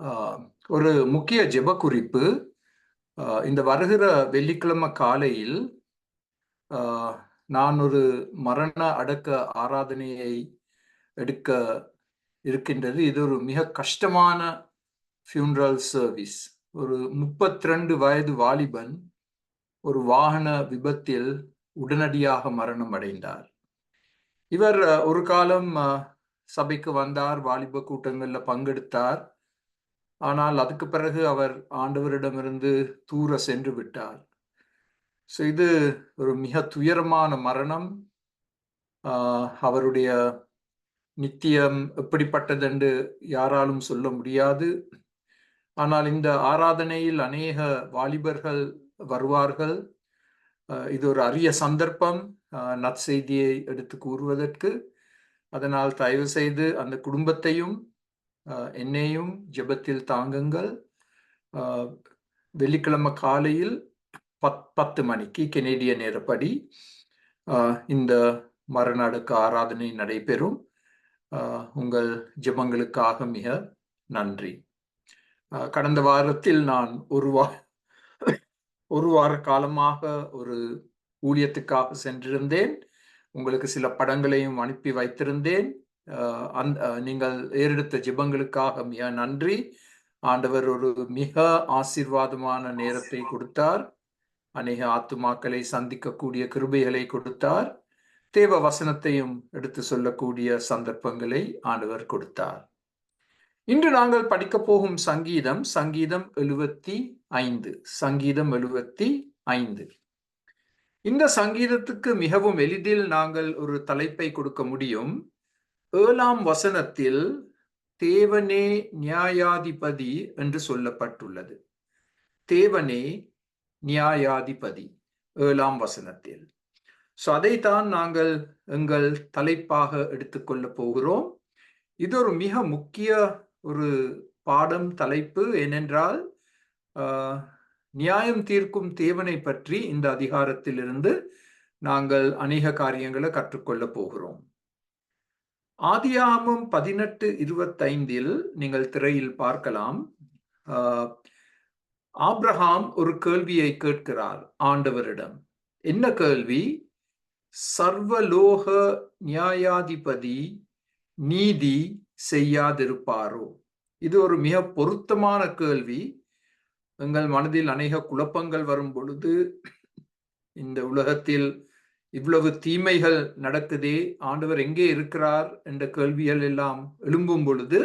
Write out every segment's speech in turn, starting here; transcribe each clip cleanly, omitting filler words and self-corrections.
ஆஹ் ஒரு முக்கிய ஜெப குறிப்பு. இந்த வருகிற வெள்ளிக்கிழமை காலையில் ஆஹ் நான் ஒரு மரண அடக்க ஆராதனையை எடுக்க இருக்கின்றது. இது ஒரு மிக கஷ்டமான ஃபியூனரல் சர்வீஸ். ஒரு 32 வயது வாலிபன் ஒரு வாகன விபத்தில் உடனடியாக மரணம் அடைந்தார். இவர் ஒரு காலம் சபைக்கு வந்தார், வாலிப கூட்டங்கள்ல பங்கெடுத்தார். ஆனால் அதுக்கு பிறகு அவர் ஆண்டவரிடமிருந்து தூர சென்று விட்டார். ஸோ இது ஒரு மிக துயரமான மரணம். அவருடைய நித்தியம் எப்படிப்பட்டது என்று யாராலும் சொல்ல முடியாது. ஆனால் இந்த ஆராதனையில் அநேக வாலிபர்கள் வருவார்கள். இது ஒரு அரிய சந்தர்ப்பம் நற்செய்தியை எடுத்து கூறுவதற்கு. அதனால் தயவு செய்து அந்த குடும்பத்தையும் என்னையும் ஜெபத்தில் தாங்குங்கள். வெள்ளிக்கிழமை காலையில் 10 மணிக்கு கெனடிய நேரப்படி இந்த மரண அடக்க ஆராதனை நடைபெறும். உங்கள் ஜெபங்களுக்காக மிக நன்றி. கடந்த வாரத்தில் நான் ஒரு வார காலமாக ஒரு ஊழியத்துக்காக சென்றிருந்தேன். உங்களுக்கு சில படங்களையும் அனுப்பி வைத்திருந்தேன். நீங்கள் ஏறெடுத்த ஜெபங்களுக்காக மிக நன்றி. ஆண்டவர் ஒரு மிக ஆசீர்வாதமான நேரத்தை கொடுத்தார். அநேக ஆத்துமாக்களை சந்திக்கக்கூடிய கிருபைகளை கொடுத்தார். தேவ வசனத்தையும் எடுத்து சொல்லக்கூடிய சந்தர்ப்பங்களை ஆண்டவர் கொடுத்தார். இன்று நாங்கள் படிக்க போகும் சங்கீதம் 75. சங்கீதம் 75. இந்த சங்கீதத்துக்கு மிகவும் எளிதில் நாங்கள் ஒரு தலைப்பை கொடுக்க முடியும். 7ஆம் வசனத்தில் தேவனே நியாயாதிபதி என்று சொல்லப்பட்டுள்ளது. தேவனே நியாயாதிபதி 7ஆம் வசனத்தில். அதைத்தான் நாங்கள் எங்கள் தலைப்பாக எடுத்துக்கொள்ள போகிறோம். இது ஒரு மிக முக்கிய ஒரு பாடம், தலைப்பு. ஏனென்றால் நியாயம் தீர்க்கும் தேவனை பற்றி இந்த அதிகாரத்திலிருந்து நாங்கள் அநேக காரியங்களை கற்றுக்கொள்ள போகிறோம். ஆதியாகமம் 18:25 நீங்கள் திரையில் பார்க்கலாம். ஆபிரகாம் ஒரு கேள்வியை கேட்கிறார் ஆண்டவரிடம். என்ன கேள்வி? சர்வலோக நியாயாதிபதி நீதி செய்யாதிருப்பாரோ? இது ஒரு மிக பொருத்தமான கேள்வி. எங்கள் மனதில் அநேக குழப்பங்கள் வரும் பொழுது, இந்த உலகத்தில் இவ்வளவு தீமைகள் நடக்குதே, ஆண்டவர் எங்கே இருக்கிறார் என்ற கேள்விகள் எல்லாம் எழும்பும் பொழுது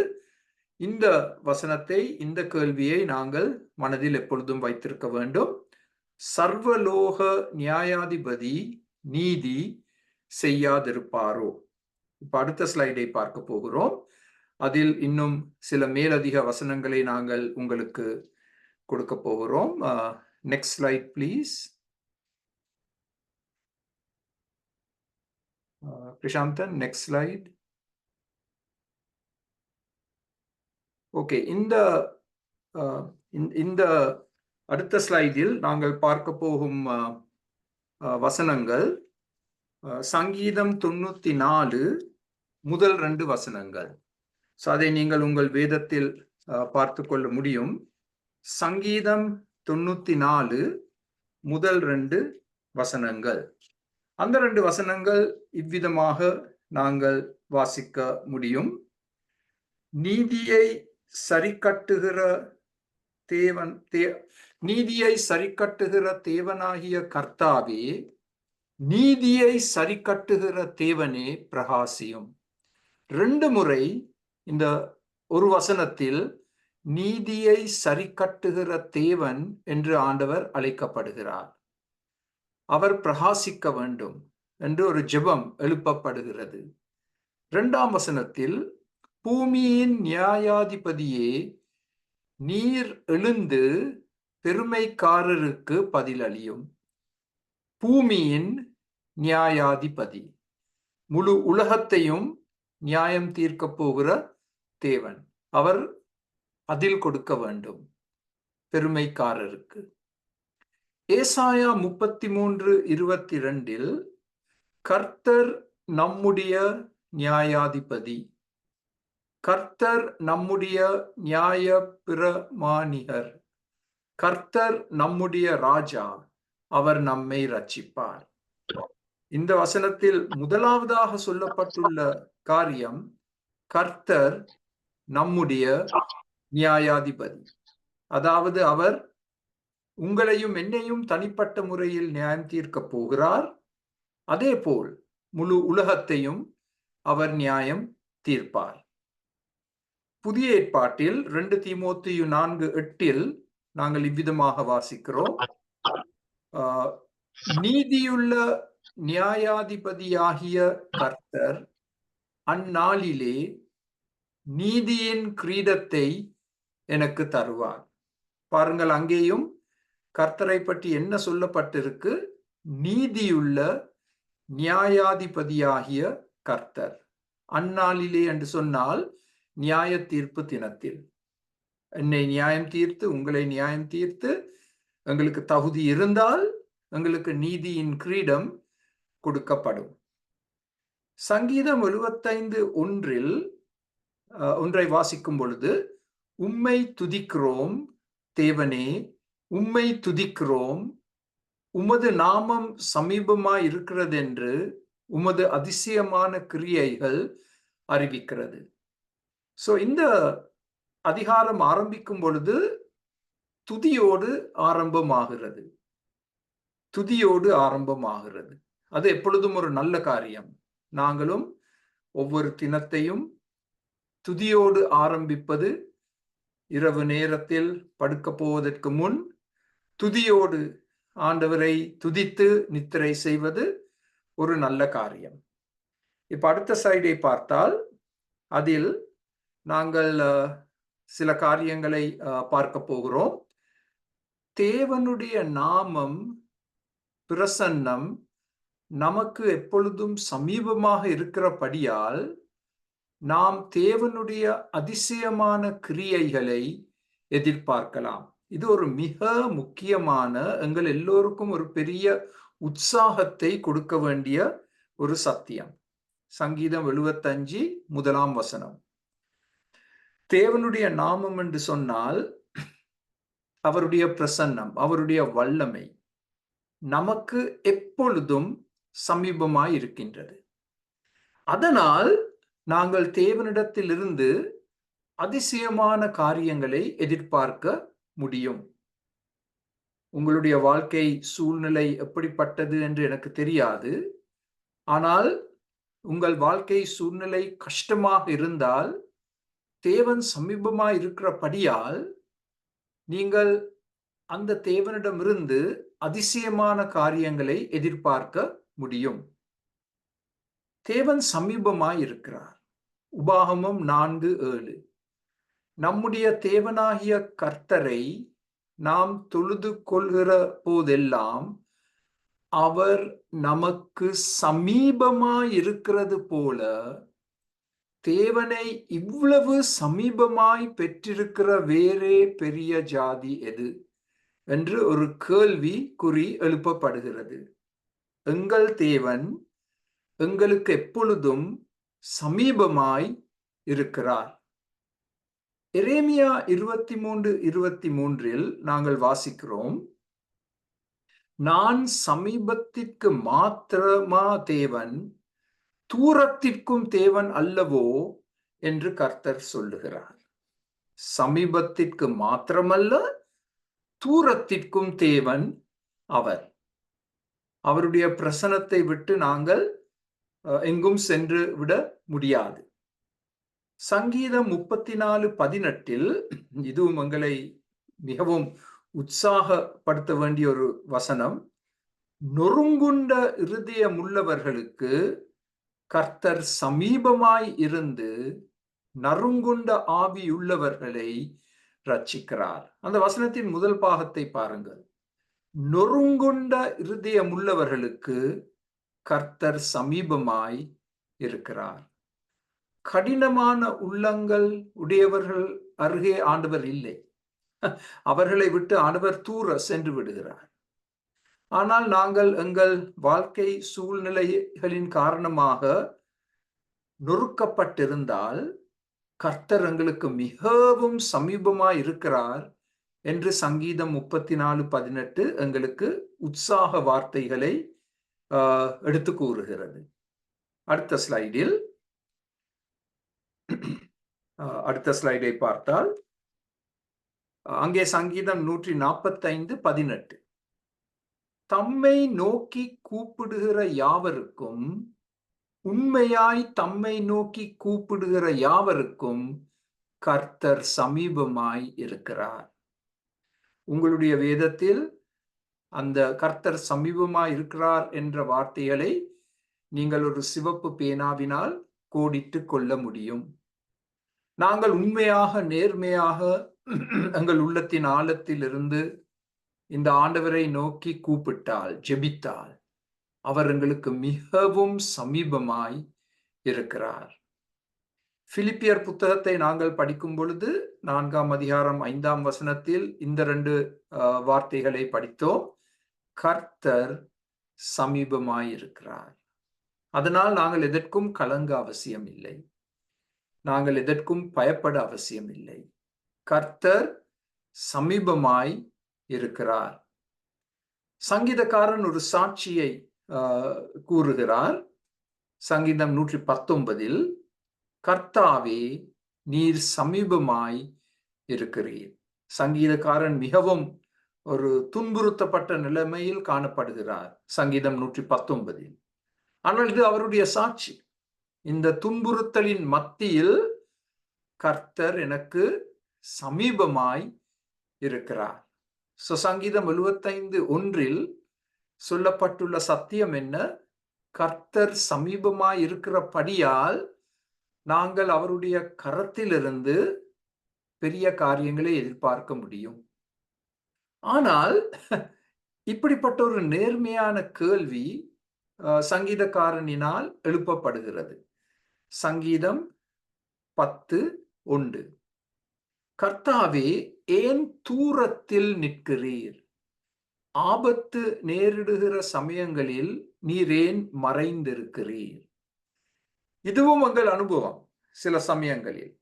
இந்த வசனத்தை, இந்த கேள்வியை நாங்கள் மனதில் எப்பொழுதும் வைத்திருக்க வேண்டும். சர்வலோக நியாயாதிபதி நீதி செய்யாதிருப்பாரோ? இப்ப அடுத்த ஸ்லைடை பார்க்க போகிறோம். அதில் இன்னும் சில மேலதிக வசனங்களை நாங்கள் உங்களுக்கு கொடுக்க போகிறோம். Next slide please. Prasanthan, next slide. Okay, இந்த அடுத்த ஸ்லைடில் நாங்கள் பார்க்க போகும் வசனங்கள் சங்கீதம் 94 முதல் 2 வசனங்கள். அதை நீங்கள் உங்கள் வேதத்தில் பார்த்து கொள்ள முடியும். சங்கீதம் 94 முதல் 2 வசனங்கள். அந்த 2 வசனங்கள் இவ்விதமாக நாங்கள் வாசிக்க முடியும். நீதியை சரிக்கட்டுகிற தேவனாகிய கர்த்தாவே, நீதியை சரிக்கட்டுகிற தேவனே பிரகாசியும். 2 முறை இந்த ஒரு வசனத்தில் நீதியை சரிக்கட்டுகிற தேவன் என்று ஆண்டவர் அழைக்கப்படுகிறார். அவர் பிரகாசிக்க வேண்டும் என்று ஒரு ஜெபம் எழுப்பப்படுகிறது. 2ஆம் வசனத்தில் பூமியின் நியாயாதிபதியே, நீர் எழுந்து பெருமைக்காரருக்கு பதிலளியும். பூமியின் நியாயாதிபதி, முழு உலகத்தையும் நியாயம் தீர்க்க போகிற தேவன். அவர் பதில் கொடுக்க வேண்டும் பெருமைக்காரருக்கு. ஏசாயா 33:22 கர்த்தர் நம்முடைய நியாயாதிபதி. கர்த்தர் நம்முடைய நியாய பிரமாணிகர். கர்த்தர் நம்முடைய ராஜா, அவர் நம்மை ரட்சிப்பார். இந்த வசனத்தில் முதலாவதாக சொல்லப்பட்டுள்ள காரியம், கர்த்தர் நம்முடைய நியாயாதிபதி. அதாவது அவர் உங்களையும் என்னையும் தனிப்பட்ட முறையில் நியாயம் தீர்க்கப் போகிறார். அதே போல் முழு உலகத்தையும் அவர் நியாயம் தீர்ப்பார். புதிய ஏற்பாட்டில் 2 தீமோத்தேயு 4:8 நாங்கள் இவ்விதமாக வாசிக்கிறோம். நீதியுள்ள நியாயாதிபதியாகிய கர்த்தர் அந்நாளிலே நீதியின் கிரீடத்தை எனக்கு தருவார். பாருங்கள், அங்கேயும் கர்த்தரை பற்றி என்ன சொல்லப்பட்டிருக்கு? நீதியுள்ள நியாயாதிபதியாகிய கர்த்தர். அந்நாளிலே என்று சொன்னால் நியாய தீர்ப்பு தினத்தில் என்னை நியாயம் தீர்த்து, உங்களை நியாயம் தீர்த்து, எங்களுக்கு தகுதி இருந்தால் எங்களுக்கு நீதியின் கிரீடம் கொடுக்கப்படும். சங்கீதம் 75:1 ஒன்றை வாசிக்கும் பொழுது, உம்மை துதிக்கிறோம் தேவனே, உம்மை துதிக்கிறோம், உமது நாமம் சமீபமாய் இருக்கிறதென்று உமது அதிசயமான கிரியைகள் அறிவிக்கிறது. இந்த அதிகாரம் ஆரம்பிக்கும் பொழுது துதியோடு ஆரம்பமாகிறது. துதியோடு ஆரம்பமாகிறது. அது எப்பொழுதும் ஒரு நல்ல காரியம். நாங்களும் ஒவ்வொரு தினத்தையும் துதியோடு ஆரம்பிப்பது, இரவு நேரத்தில் படுக்க போவதற்கு முன் துதியோடு ஆண்டவரை துதித்து நித்திரை செய்வது ஒரு நல்ல காரியம். இப்ப அடுத்த சைடை பார்த்தால் அதில் நாங்கள் சில காரியங்களை பார்க்க போகிறோம். தேவனுடைய நாமம் பிரசன்னம் நமக்கு எப்பொழுதும் சமீபமாக இருக்கிறபடியால் நாம் தேவனுடைய அதிசயமான கிரியைகளை எதிர்பார்க்கலாம். இது ஒரு மிக முக்கியமான, எங்கள் எல்லோருக்கும் ஒரு பெரிய உற்சாகத்தை கொடுக்க வேண்டிய ஒரு சத்தியம். சங்கீதம் 75 முதலாம் வசனம். தேவனுடைய நாமம் என்று சொன்னால் அவருடைய பிரசன்னம், அவருடைய வல்லமை நமக்கு எப்பொழுதும் சமீபமாய் இருக்கின்றது. அதனால் நாங்கள் தேவனிடத்திலிருந்து அதிசயமான காரியங்களை எதிர்பார்க்க முடியும். உங்களுடைய வாழ்க்கை சூழ்நிலை எப்படிப்பட்டது என்று எனக்கு தெரியாது. ஆனால் உங்கள் வாழ்க்கை சூழ்நிலை கஷ்டமாக இருந்தால் தேவன் சமீபமாய் இருக்கிறபடியால் நீங்கள் அந்த தேவனிடமிருந்து அதிசயமான காரியங்களை எதிர்பார்க்க முடியும். தேவன் சமீபமாய் இருக்கிறார். உபாகமம் 4:7. நம்முடைய தேவனாகிய கர்த்தரை நாம் தொழுது கொள்கிற போதெல்லாம் அவர் நமக்கு சமீபமாய் இருக்கிறது போல தேவனை இவ்வளவு சமீபமாய் பெற்றிருக்கிற வேறே பெரிய ஜாதி எது என்று ஒரு கேள்வி குறி எழுப்பப்படுகிறது. எங்கள் தேவன் எங்களுக்கு எப்பொழுதும் சமீபமாய் இருக்கிறார். எரேமியா 23:23 நாங்கள் வாசிக்கிறோம், நான் சமீபத்திற்கு மாத்திரமா தேவன், தூரத்திற்கும் தேவன் அல்லவோ என்று கர்த்தர் சொல்லுகிறார். சமீபத்திற்கு மாத்திரமல்ல, தூரத்திற்கும் தேவன் அவர். அவருடைய பிரசன்னத்தை விட்டு நாங்கள் எங்கும் சென்று விட முடியாது. சங்கீதம் 34:18 இதுவும் எங்களை மிகவும் உற்சாகப்படுத்த வேண்டிய ஒரு வசனம். நொறுங்குண்ட இருதயமுள்ளவர்களுக்கு கர்த்தர் சமீபமாய் இருந்து நறுங்குண்ட ஆவியுள்ளவர்களை ரட்சிக்கிறார். அந்த வசனத்தின் முதல் பாகத்தை பாருங்கள். நொறுங்குண்ட இருதயமுள்ளவர்களுக்கு கர்த்தர் சமீபமாய் இருக்கிறார். கடினமான உள்ளங்கள் உடையவர்கள் அருகே ஆண்டவர் இல்லை. அவர்களை விட்டு ஆண்டவர் தூர சென்று விடுகிறார். ஆனால் நாங்கள் எங்கள் வாழ்க்கை சூழ்நிலைகளின் காரணமாக நொறுக்கப்பட்டிருந்தால் கர்த்தர் எங்களுக்கு மிகவும் சமீபமாய் இருக்கிறார் என்று சங்கீதம் 34:18 எங்களுக்கு உற்சாக வார்த்தைகளை எடுத்து கூறுகிறது. அடுத்த ஸ்லைடில் அடுத்த ஸ்லைடை பார்த்தால் அங்கே சங்கீதம் 145:18 தம்மை நோக்கி கூப்பிடுகிற யாவருக்கும், உண்மையாய் தம்மை நோக்கி கூப்பிடுகிற யாவருக்கும் கர்த்தர் சமீபமாய் இருக்கிறார். உங்களுடைய வேதத்தில் அந்த கர்த்தர் சமீபமாய் இருக்கிறார் என்ற வார்த்தைகளை நீங்கள் ஒரு சிவப்பு பேனாவினால் கோடிட்டு கொள்ள முடியும். நாங்கள் உண்மையாக நேர்மையாக எங்கள் உள்ளத்தின் ஆழத்தில் இருந்து இந்த ஆண்டவரை நோக்கி கூப்பிட்டால், ஜெபித்தால், அவர் எங்களுக்கு மிகவும் சமீபமாய் இருக்கிறார். பிலிப்பியர் புத்தகத்தை நாங்கள் படிக்கும் பொழுது 4ஆம் அதிகாரம் 5ஆம் வசனத்தில் இந்த 2 வார்த்தைகளை படித்தோம். கர்த்தர் சமீபமாய் இருக்கிறார். அதனால் நாங்கள் எதற்கும் கலங்க அவசியம் இல்லை, நாங்கள் எதற்கும் பயப்பட அவசியம் இல்லை. கர்த்தர் சமீபமாய் இருக்கிறார். சங்கீதக்காரன் ஒரு சாட்சியை கூறுகிறார். சங்கீதம் 119 கர்த்தாவே நீர் சமீபமாய் இருக்கிறீர். சங்கீதக்காரன் மிகவும் ஒரு துன்புறுத்தப்பட்ட நிலைமையில் காணப்படுகிறார் சங்கீதம் 119. ஆனால் இது அவருடைய சாட்சி. இந்த துன்புறுத்தலின் மத்தியில் கர்த்தர் எனக்கு சமீபமாய் இருக்கிறார். சங்கீதம் 75:1 சொல்லப்பட்டுள்ள சத்தியம் என்ன? கர்த்தர் சமீபமாய் இருக்கிறபடியால் நாங்கள் அவருடைய கரத்திலிருந்து பெரிய காரியங்களை எதிர்பார்க்க முடியும். ஆனால் இப்படிப்பட்ட ஒரு நேர்மையான கேள்வி சங்கீதக்காரனினால் எழுப்பப்படுகிறது. சங்கீதம் 10:1 கர்த்தாவே ஏன் தூரத்தில் நிற்கிறீர்? ஆபத்து நேரிடுகிற சமயங்களில் நீர் ஏன் மறைந்திருக்கிறீர்? இதுவும் எங்கள் அனுபவம். சில சமயங்களில்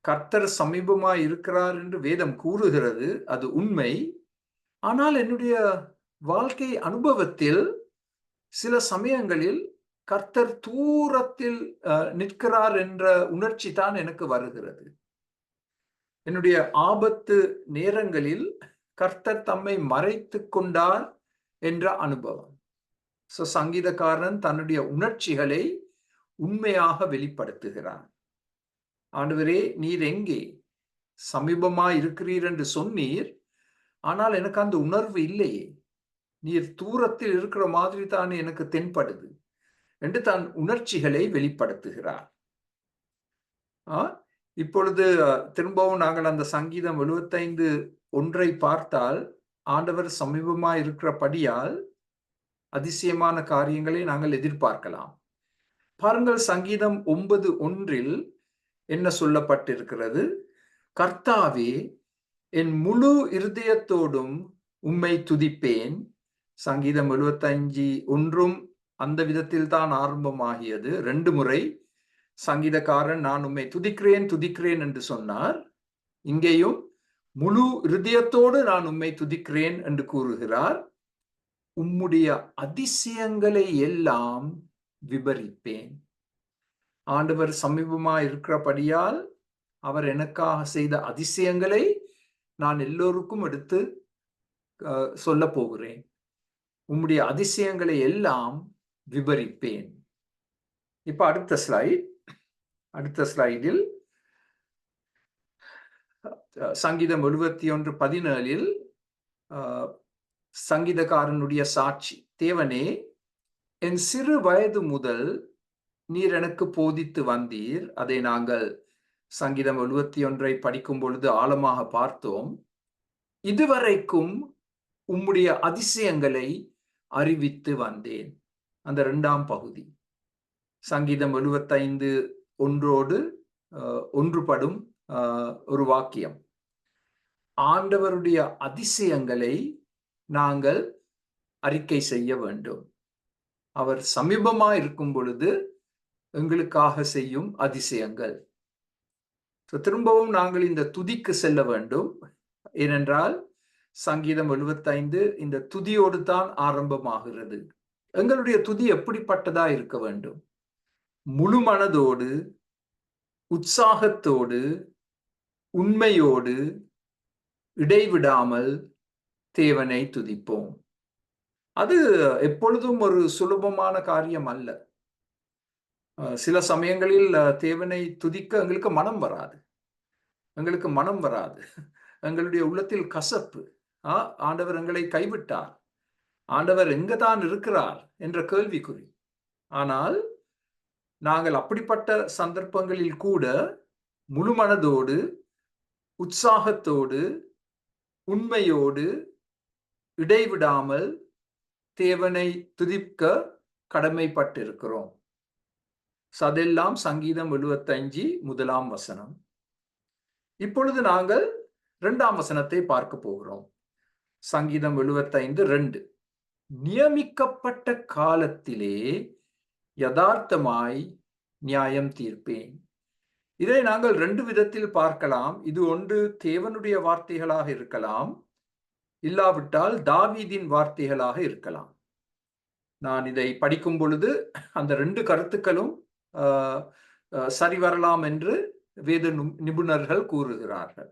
கர்த்தர் சமீபமாய் இருக்கிறார் என்று வேதம் கூறுகிறது, அது உண்மை. ஆனால் என்னுடைய வாழ்க்கை அனுபவத்தில் சில சமயங்களில் கர்த்தர் தூரத்தில் நிற்கிறார் என்ற உணர்ச்சி தான் எனக்கு வருகிறது. என்னுடைய ஆபத்து நேரங்களில் கர்த்தர் தம்மை மறைத்து கொண்டார் என்ற அனுபவம். சங்கீதக்காரன் தன்னுடைய உணர்ச்சிகளை உண்மையாக வெளிப்படுத்துகிறார். ஆண்டவரே நீர் எங்கே? சமீபமாய் இருக்கிறீர் என்று சொன்னீர், ஆனால் எனக்கு அந்த உணர்வு இல்லையே. நீர் தூரத்தில் இருக்கிற மாதிரி தான் எனக்கு தென்படுது என்று தன் உணர்ச்சிகளை வெளிப்படுத்துகிறார். இப்பொழுது திரும்பவும் நாங்கள் அந்த சங்கீதம் 75:1 பார்த்தால், ஆண்டவர் சமீபமாய் இருக்கிறபடியால் அதிசயமான காரியங்களை நாங்கள் எதிர்பார்க்கலாம். பாருங்கள், சங்கீதம் 9:1 என்ன சொல்லப்பட்டிருக்கிறது? கர்த்தாவே என் முழு இருதயத்தோடும் உம்மை துதிப்பேன். சங்கீதம் 75:1 அந்த விதத்தில் தான் ஆரம்பமாகியது. 2 முறை சங்கீதக்காரன் நான் உம்மை துதிக்கிறேன் துதிக்கிறேன் என்று சொன்னார். இங்கேயும் முழு இருதயத்தோடு நான் உம்மை துதிக்கிறேன் என்று கூறுகிறார். உம்முடைய அதிசயங்களை எல்லாம் விபரிப்பேன். ஆண்டவர் சமீபமாய் இருக்கிறபடியால் அவர் எனக்காக செய்த அதிசயங்களை நான் எல்லோருக்கும் எடுத்து சொல்ல போகிறேன். உம்முடைய அதிசயங்களை எல்லாம் விபரிப்பேன். இப்ப அடுத்த ஸ்லைடில் சங்கீதம் 71:17 சங்கீதக்காரனுடைய சாட்சி. தேவனே, என் சிறு வயது முதல் நீர் எனக்கு போதித்து வந்தீர். அதை நாங்கள் சங்கீதம் 71 படிக்கும் பொழுது ஆழமாக பார்த்தோம். இதுவரைக்கும் உம்முடைய அதிசயங்களை அறிவித்து வந்தேன். அந்த 2ஆம் பகுதி சங்கீதம் 75:1 ஒன்றுபடும் ஒரு வாக்கியம். ஆண்டவருடைய அதிசயங்களை நாங்கள் அறிக்கை செய்ய வேண்டும். அவர் சமீபமாய் இருக்கும் பொழுது எங்களுக்காக செய்யும் அதிசயங்கள். திரும்பவும் நாங்கள் இந்த துதிக்கு செல்ல வேண்டும். ஏனென்றால் சங்கீதம் 75 இந்த துதியோடு தான் ஆரம்பமாகிறது. எங்களுடைய துதி எப்படிப்பட்டதா இருக்க வேண்டும்? முழு மனதோடு, உற்சாகத்தோடு, உண்மையோடு, இடைவிடாமல் தேவனை துதிப்போம். அது எப்பொழுதும் ஒரு சுலபமான காரியம் அல்ல. சில சமயங்களில் தேவனை துதிக்க எங்களுக்கு மனம் வராது. எங்களுடைய உள்ளத்தில் கசப்பு. ஆண்டவர் எங்களை கைவிட்டார், ஆண்டவர் எங்கதான் இருக்கிறார் என்ற கேள்விக்குறி. ஆனால் நாங்கள் அப்படிப்பட்ட சந்தர்ப்பங்களில் கூட முழு மனதோடு, உற்சாகத்தோடு, உண்மையோடு, இடைவிடாமல் தேவனை துதிக்க கடமைப்பட்டிருக்கிறோம். அதெல்லாம் சங்கீதம் 75 முதலாம் வசனம். இப்பொழுது நாங்கள் 2ஆம் வசனத்தை பார்க்க போகிறோம். சங்கீதம் 75 2. நியமிக்கப்பட்ட காலத்திலே யதார்த்தமாய் நியாயம் தீர்ப்பேன். இதை நாங்கள் 2 விதத்தில் பார்க்கலாம். இது ஒன்று தேவனுடைய வார்த்தைகளாக இருக்கலாம், இல்லாவிட்டால் தாவீதின் வார்த்தைகளாக இருக்கலாம். நான் இதை படிக்கும் பொழுது அந்த 2 கருத்துக்களும் சரி வரலாம் என்று வேத நிபுணர்கள் கூறுகிறார்கள்.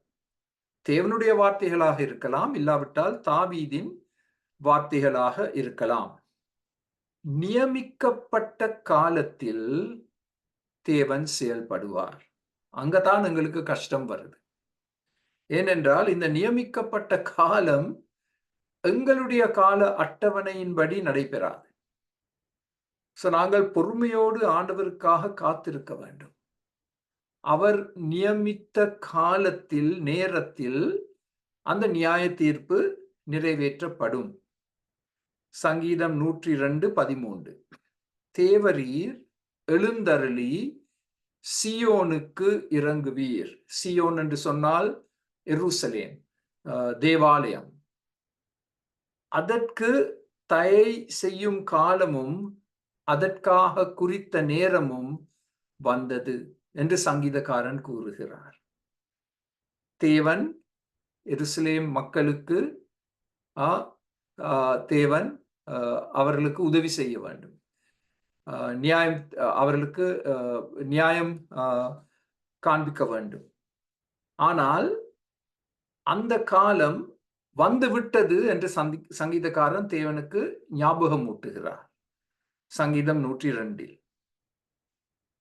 தேவனுடைய வார்த்தைகளாக இருக்கலாம், இல்லாவிட்டால் தாவீதின் வார்த்தைகளாக இருக்கலாம். நியமிக்கப்பட்ட காலத்தில் தேவன் செயல்படுவார். அங்கதான் எங்களுக்கு கஷ்டம் வருது. ஏனென்றால் இந்த நியமிக்கப்பட்ட காலம் எங்களுடைய கால அட்டவணையின்படி நடைபெறாது. நாங்கள் பொறுமையோடு ஆண்டவருக்காக காத்திருக்க வேண்டும். அவர் நியமித்த காலத்தில், நேரத்தில் அந்த நியாய தீர்ப்பு நிறைவேற்றப்படும். சங்கீதம் 102:13. தேவரீர் எழுந்தருளி சியோனுக்கு இறங்குவீர். சியோன் என்று சொன்னால் எருசலேம், தேவாலயம். அதற்கு தயை செய்யும் காலமும் அதற்காக குறித்த நேரமும் வந்தது என்று சங்கீதக்காரன் கூறுகிறார். தேவன் எருசலேம் மக்களுக்கு தேவன் அவர்களுக்கு உதவி செய்ய வேண்டும். அவர்களுக்கு நியாயம் காண்பிக்க வேண்டும். ஆனால் அந்த காலம் வந்துவிட்டது என்று சங்கீதக்காரன் தேவனுக்கு ஞாபகம் ஊட்டுகிறார். சங்கீதம் 102.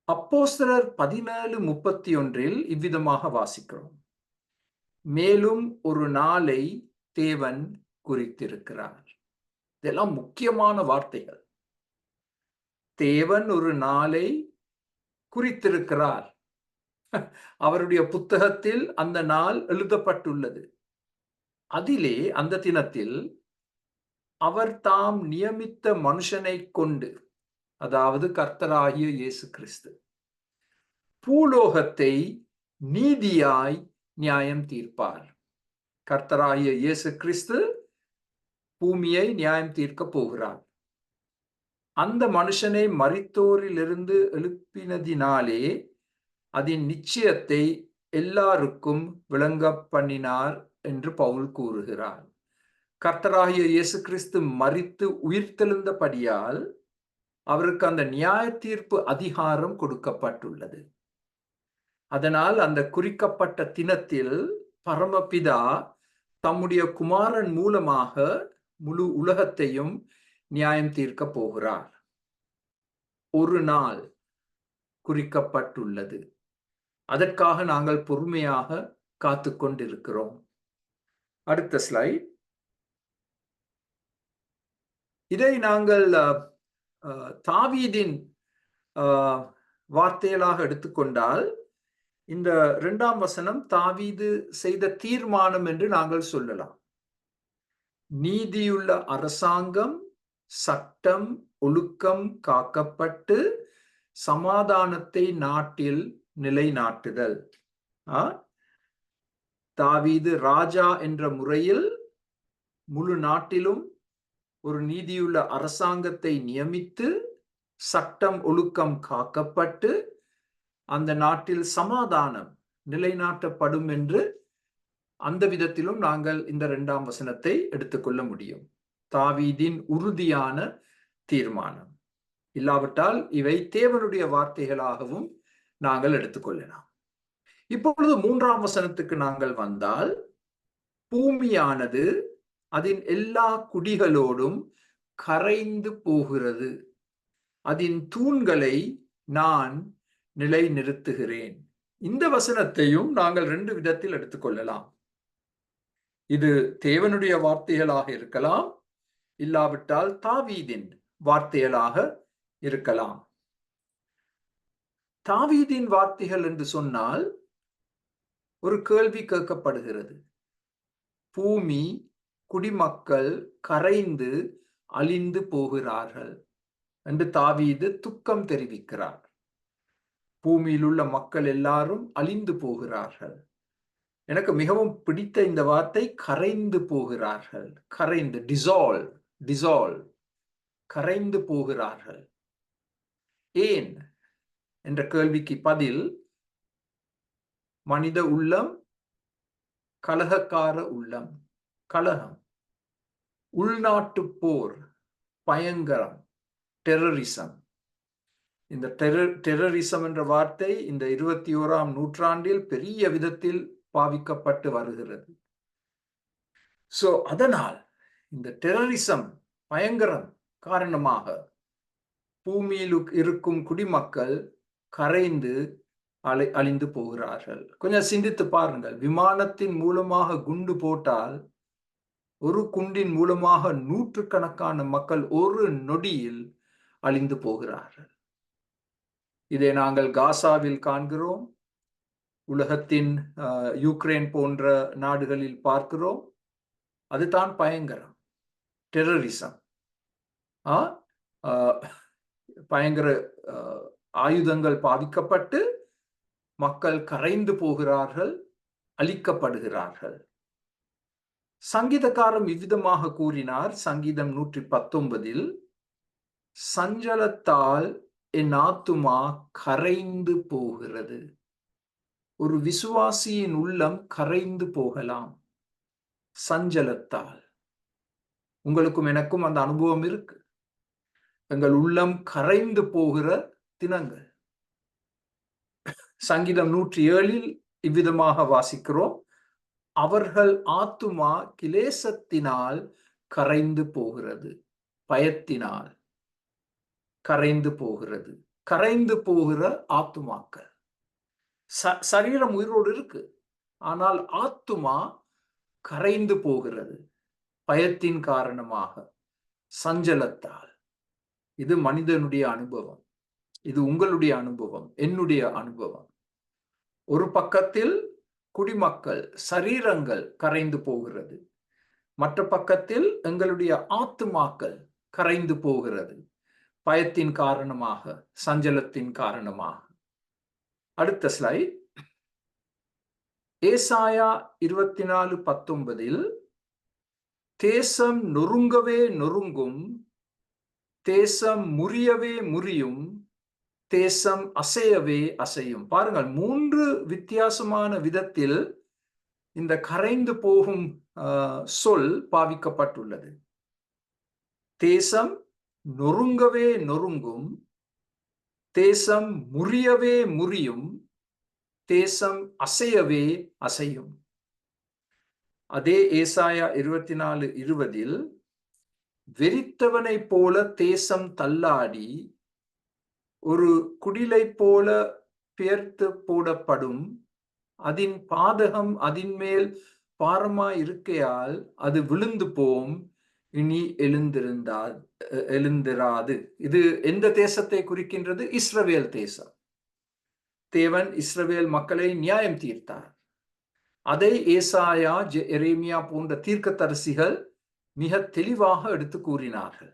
அப்போஸ்தலர் 17:31 இவ்விதமாக வாசிக்கிறோம். மேலும் ஒரு நாளை தேவன் குறித்திருக்கிறார். இதெல்லாம் முக்கியமான வார்த்தைகள். தேவன் ஒரு நாளை குறித்திருக்கிறார். அவருடைய புத்தகத்தில் அந்த நாள் எழுதப்பட்டுள்ளது. அதிலே அந்த தினத்தில் அவர் தாம் நியமித்த மனுஷனை கொண்டு, அதாவது கர்த்தராகிய இயேசு கிறிஸ்து, பூலோகத்தை நீதியாய் நியாயம் தீர்ப்பார். கர்த்தராகிய இயேசு கிறிஸ்து பூமியை நியாயம் தீர்க்க போகிறார். அந்த மனுஷனை மரித்தோரிலிருந்து எழுப்பினதினாலே அதன் நிச்சயத்தை எல்லாருக்கும் விளங்க பண்ணினார் என்று பவுல் கூறுகிறார். கர்த்தராகிய இயேசு கிறிஸ்து மரித்து உயிர்த்தெழுந்தபடியால் அவருக்கு அந்த நியாய தீர்ப்பு அதிகாரம் கொடுக்கப்பட்டுள்ளது. அதனால் அந்த குறிக்கப்பட்ட தினத்தில் பரமபிதா தம்முடைய குமாரன் மூலமாக முழு உலகத்தையும் நியாயம் தீர்க்க போகிறார். ஒரு நாள் குறிக்கப்பட்டுள்ளது. அதற்காக நாங்கள் பொறுமையாக காத்து கொண்டிருக்கிறோம். அடுத்த ஸ்லைட். இதை நாங்கள் தாவீதின் வார்த்தைகளாக எடுத்துக்கொண்டால் இந்த 2ஆம் வசனம் தாவீது செய்த தீர்மானம் என்று நாங்கள் சொல்லலாம். நீதியுள்ள அரசாங்கம், சட்டம், ஒழுக்கம் காக்கப்பட்டு சமாதானத்தை நாட்டில் நிலைநாட்டுதல். தாவீது ராஜா என்ற முறையில் முழு நாட்டிலும் ஒரு நீதியுள்ள அரசாங்கத்தை நியமித்து சட்டம் ஒழுக்கம் காக்கப்பட்டு அந்த நாட்டில் சமாதானம் நிலைநாட்டப்படும் என்று அந்த விதத்திலும் நாங்கள் இந்த 2ஆம் வசனத்தை எடுத்துக்கொள்ள முடியும். தாவீதின் உறுதியான தீர்மானம். இல்லாவிட்டால் இவை தேவனுடைய வார்த்தைகளாகவும் நாங்கள் எடுத்துக்கொள்ளலாம். இப்பொழுது 3ஆம் வசனத்துக்கு நாங்கள் வந்தால், பூமியானது அதன் எல்லா குடிகளோடும் கரைந்து போகிறது, அதன் தூண்களை நான் நிலைநிறுத்துகிறேன். இந்த வசனத்தையும் நாங்கள் 2 விதத்தில் எடுத்துக்கொள்ளலாம். இது தேவனுடைய வார்த்தைகளாக இருக்கலாம், இல்லாவிட்டால் தாவீதின் வார்த்தைகளாக இருக்கலாம். தாவீதின் வார்த்தைகள் என்று சொன்னால் ஒரு கேள்வி கேட்கப்படுகிறது. பூமி, குடிமக்கள் கரைந்து அழிந்து போகிறார்கள் என்று தாவீது துக்கம் தெரிவிக்கிறார். பூமியில் உள்ள மக்கள் எல்லாரும் அழிந்து போகிறார்கள். எனக்கு மிகவும் பிடித்த இந்த வார்த்தை கரைந்து போகிறார்கள். கரைந்து, டிசால்வ், கரைந்து போகிறார்கள். ஏன் என்ற கேள்விக்கு பதில், மனித உள்ளம் கலகக்கார உள்ளம், கலகம், உள்நாட்டு போர், பயங்கரம், டெரரிசம். இந்த டெரரிசம் என்ற வார்த்தை இந்த 21ஆம் நூற்றாண்டில் பெரிய விதத்தில் பாவிக்கப்பட்டு வருகிறது. சோ அதனால் இந்த டெரரிசம், பயங்கரம் காரணமாக பூமியில் இருக்கும் குடிமக்கள் கரைந்து அழிந்து போகிறார்கள். கொஞ்சம் சிந்தித்து பாருங்கள். விமானத்தின் மூலமாக குண்டு போட்டால் ஒரு குண்டின் மூலமாக 100கணக்கான மக்கள் ஒரு நொடியில் அழிந்து போகிறார்கள். இதை நாங்கள் காசாவில் காண்கிறோம், உலகத்தின் யுக்ரைன் போன்ற நாடுகளில் பார்க்கிறோம். அதுதான் பயங்கரம், டெரரிசம். பயங்கர ஆயுதங்கள் பாவிக்கப்பட்டு மக்கள் கரைந்து போகிறார்கள், அழிக்கப்படுகிறார்கள். சங்கீதக்காரன் இவ்விதமாக கூறினார். சங்கீதம் 119, சஞ்சலத்தால் என் ஆத்துமா கரைந்து போகிறது. ஒரு விசுவாசியின் உள்ளம் கரைந்து போகலாம் சஞ்சலத்தால். உங்களுக்கும் எனக்கும் அந்த அனுபவம் இருக்கு. எங்கள் உள்ளம் கரைந்து போகிற தினங்கள். சங்கீதம் 107 இவ்விதமாக வாசிக்கிறோம், அவர்கள் ஆத்துமா கிலேசத்தினால் கரைந்து போகிறது, பயத்தினால் கரைந்து போகிறது. கரைந்து போகிற ஆத்துமாக்கள். சரீரம் உயிரோடு இருக்கு, ஆனால் ஆத்துமா கரைந்து போகிறது பயத்தின் காரணமாக, சஞ்சலத்தால். இது மனிதனுடைய அனுபவம், இது உங்களுடைய அனுபவம், என்னுடைய அனுபவம். ஒரு பக்கத்தில் குடிமக்கள், சரீரங்கள் கரைந்து போகிறது, மற்ற பக்கத்தில் எங்களுடைய ஆத்துமாக்கள் கரைந்து போகிறது பயத்தின் காரணமாக, சஞ்சலத்தின் காரணமாக. அடுத்த ஸ்லைட். ஏசாயா 24:19, தேசம் நொறுங்கவே நொறுங்கும், தேசம் முறியவே முறியும், தேசம் அசையவே அசையும். பாருங்கள், 3 வித்தியாசமான விதத்தில் இந்த கரைந்து போகும் சொல் பாவிக்கப்பட்டுள்ளது. தேசம் நொறுங்கவே நொறுங்கும், தேசம் முறியவே முறியும், தேசம் அசையவே அசையும். அதே ஏசாயா 24:20, வெறித்தவனை போல தேசம் தள்ளாடி ஒரு குடிலை போல பெயர்த்து போடப்படும், அதன் பாதகம் அதன் மேல் பாரமாய் இருக்கையால் அது விழுந்து போம், இனி எழுந்திராது. இது எந்த தேசத்தை குறிக்கின்றது? இஸ்ரவேல் தேசம். தேவன் இஸ்ரவேல் மக்களை நியாயம் தீர்த்தார். அதை ஏசாயா, எரேமியா போன்ற தீர்க்கதரிசிகள் மிக தெளிவாக எடுத்து கூறினார்கள்.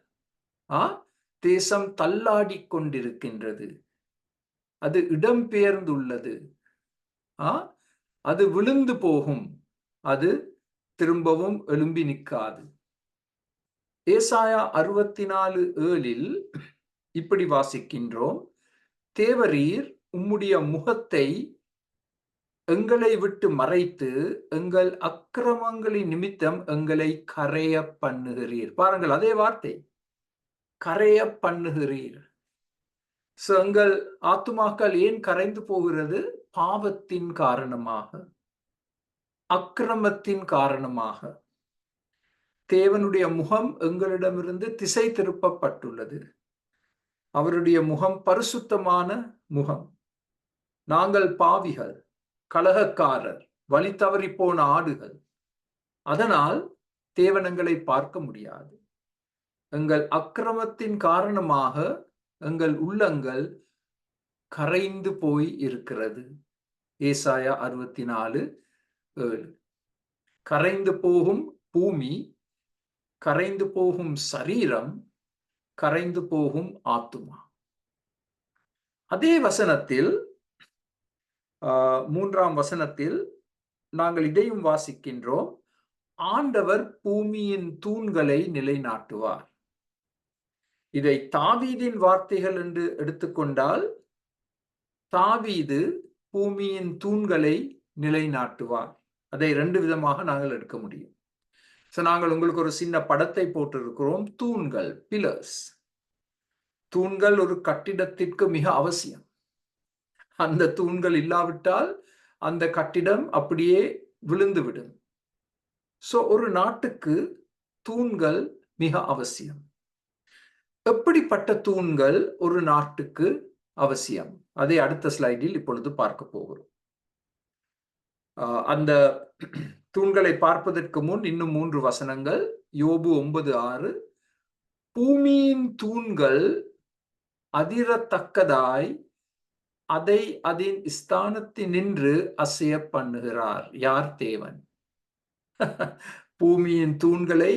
தேசம் தள்ளாடி கொண்டிருக்கின்றது, அது இடம்பெயர்ந்துள்ளது, அது விழுந்து போகும், அது திரும்பவும் எழும்பி நிற்காது. ஏசாயா 64:7 இப்படி வாசிக்கின்றோம், தேவரீர் உம்முடைய முகத்தை எங்களை விட்டு மறைத்து எங்கள் அக்கிரமங்களின் நிமித்தம் எங்களை கரைய பண்ணுகிறீர். பாருங்கள், அதே வார்த்தை, கரைய பண்ணுகிறீர். எங்கள் ஆத்துமாக்கள் ஏன் கரைந்து போகிறது? பாவத்தின் காரணமாக, அக்கிரமத்தின் காரணமாக. தேவனுடைய முகம் எங்களிடமிருந்து திசை திருப்பப்பட்டுள்ளது. அவருடைய முகம் பரிசுத்தமான முகம். நாங்கள் பாவிகள், கலகக்காரர், வழி தவறி போன ஆடுகள். அதனால் தேவன் எங்களை பார்க்க முடியாது. எங்கள் அக்கிரமத்தின் காரணமாக எங்கள் உள்ளங்கள் கரைந்து போய் இருக்கிறது. ஏசாயா 64:7. கரைந்து போகும் பூமி, கரைந்து போகும் சரீரம், கரைந்து போகும் ஆத்துமா. அதே வசனத்தில் 3ஆம் வசனத்தில் நாங்கள் இதையும் வாசிக்கின்றோம். ஆண்டவர் பூமியின் தூண்களை நிலைநாட்டுவார். இதை தாவீதின் வார்த்தைகள் என்று எடுத்துக்கொண்டால், தாவீது பூமியின் தூண்களை நிலைநாட்டுவார். அதை 2 விதமாக நாங்கள் எடுக்க முடியும். நாங்கள் உங்களுக்கு ஒரு சின்ன படத்தை போட்டிருக்கிறோம். தூண்கள், பில்லர்ஸ். தூண்கள் ஒரு கட்டிடத்திற்கு மிக அவசியம். அந்த தூண்கள் இல்லாவிட்டால் அந்த கட்டிடம் அப்படியே விழுந்துவிடும். ஒரு நாட்டுக்கு தூண்கள் மிக அவசியம். எப்படிப்பட்ட தூண்கள் ஒரு நாட்டுக்கு அவசியம்? அதை அடுத்த ஸ்லைடில் இப்பொழுது பார்க்க போகிறோம். அந்த தூண்களை பார்ப்பதற்கு முன் இன்னும் 3 வசனங்கள். யோபு 9:6. பூமியின் தூண்கள் அதிரத்தக்கதாய் அதை அதன் ஸ்தானத்தினின்று அசைய பண்ணுகிறார். யார்? தேவன். பூமியின் தூண்களை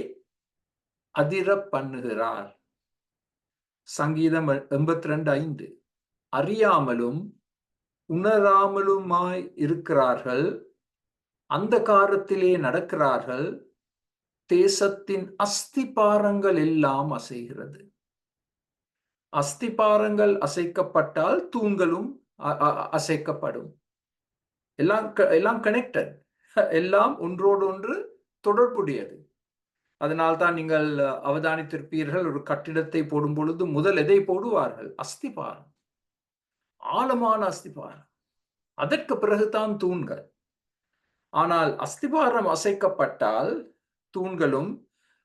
அதிர பண்ணுகிறார். சங்கீதம் 82:5. அறியாமலும் உணராமலுமாய் இருக்கிறார்கள், அந்த காலத்திலே நடக்கிறார்கள், தேசத்தின் அஸ்திபாரங்கள் எல்லாம் அசைகிறது. அஸ்திபாரங்கள் அசைக்கப்பட்டால் தூண்களும் அசைக்கப்படும். எல்லாம் கனெக்டட், எல்லாம் ஒன்றோடு ஒன்று தொடர்புடையது. அதனால்தான் நீங்கள் அவதானித்திருப்பீர்கள், ஒரு கட்டிடத்தை போடும் பொழுது முதல் எதை போடுவார்கள்? அஸ்திபாரம், ஆழமான அஸ்திபாரம். அதற்கு பிறகுதான் தூண்கள். ஆனால் அஸ்திபாரம் அசைக்கப்பட்டால் தூண்களும்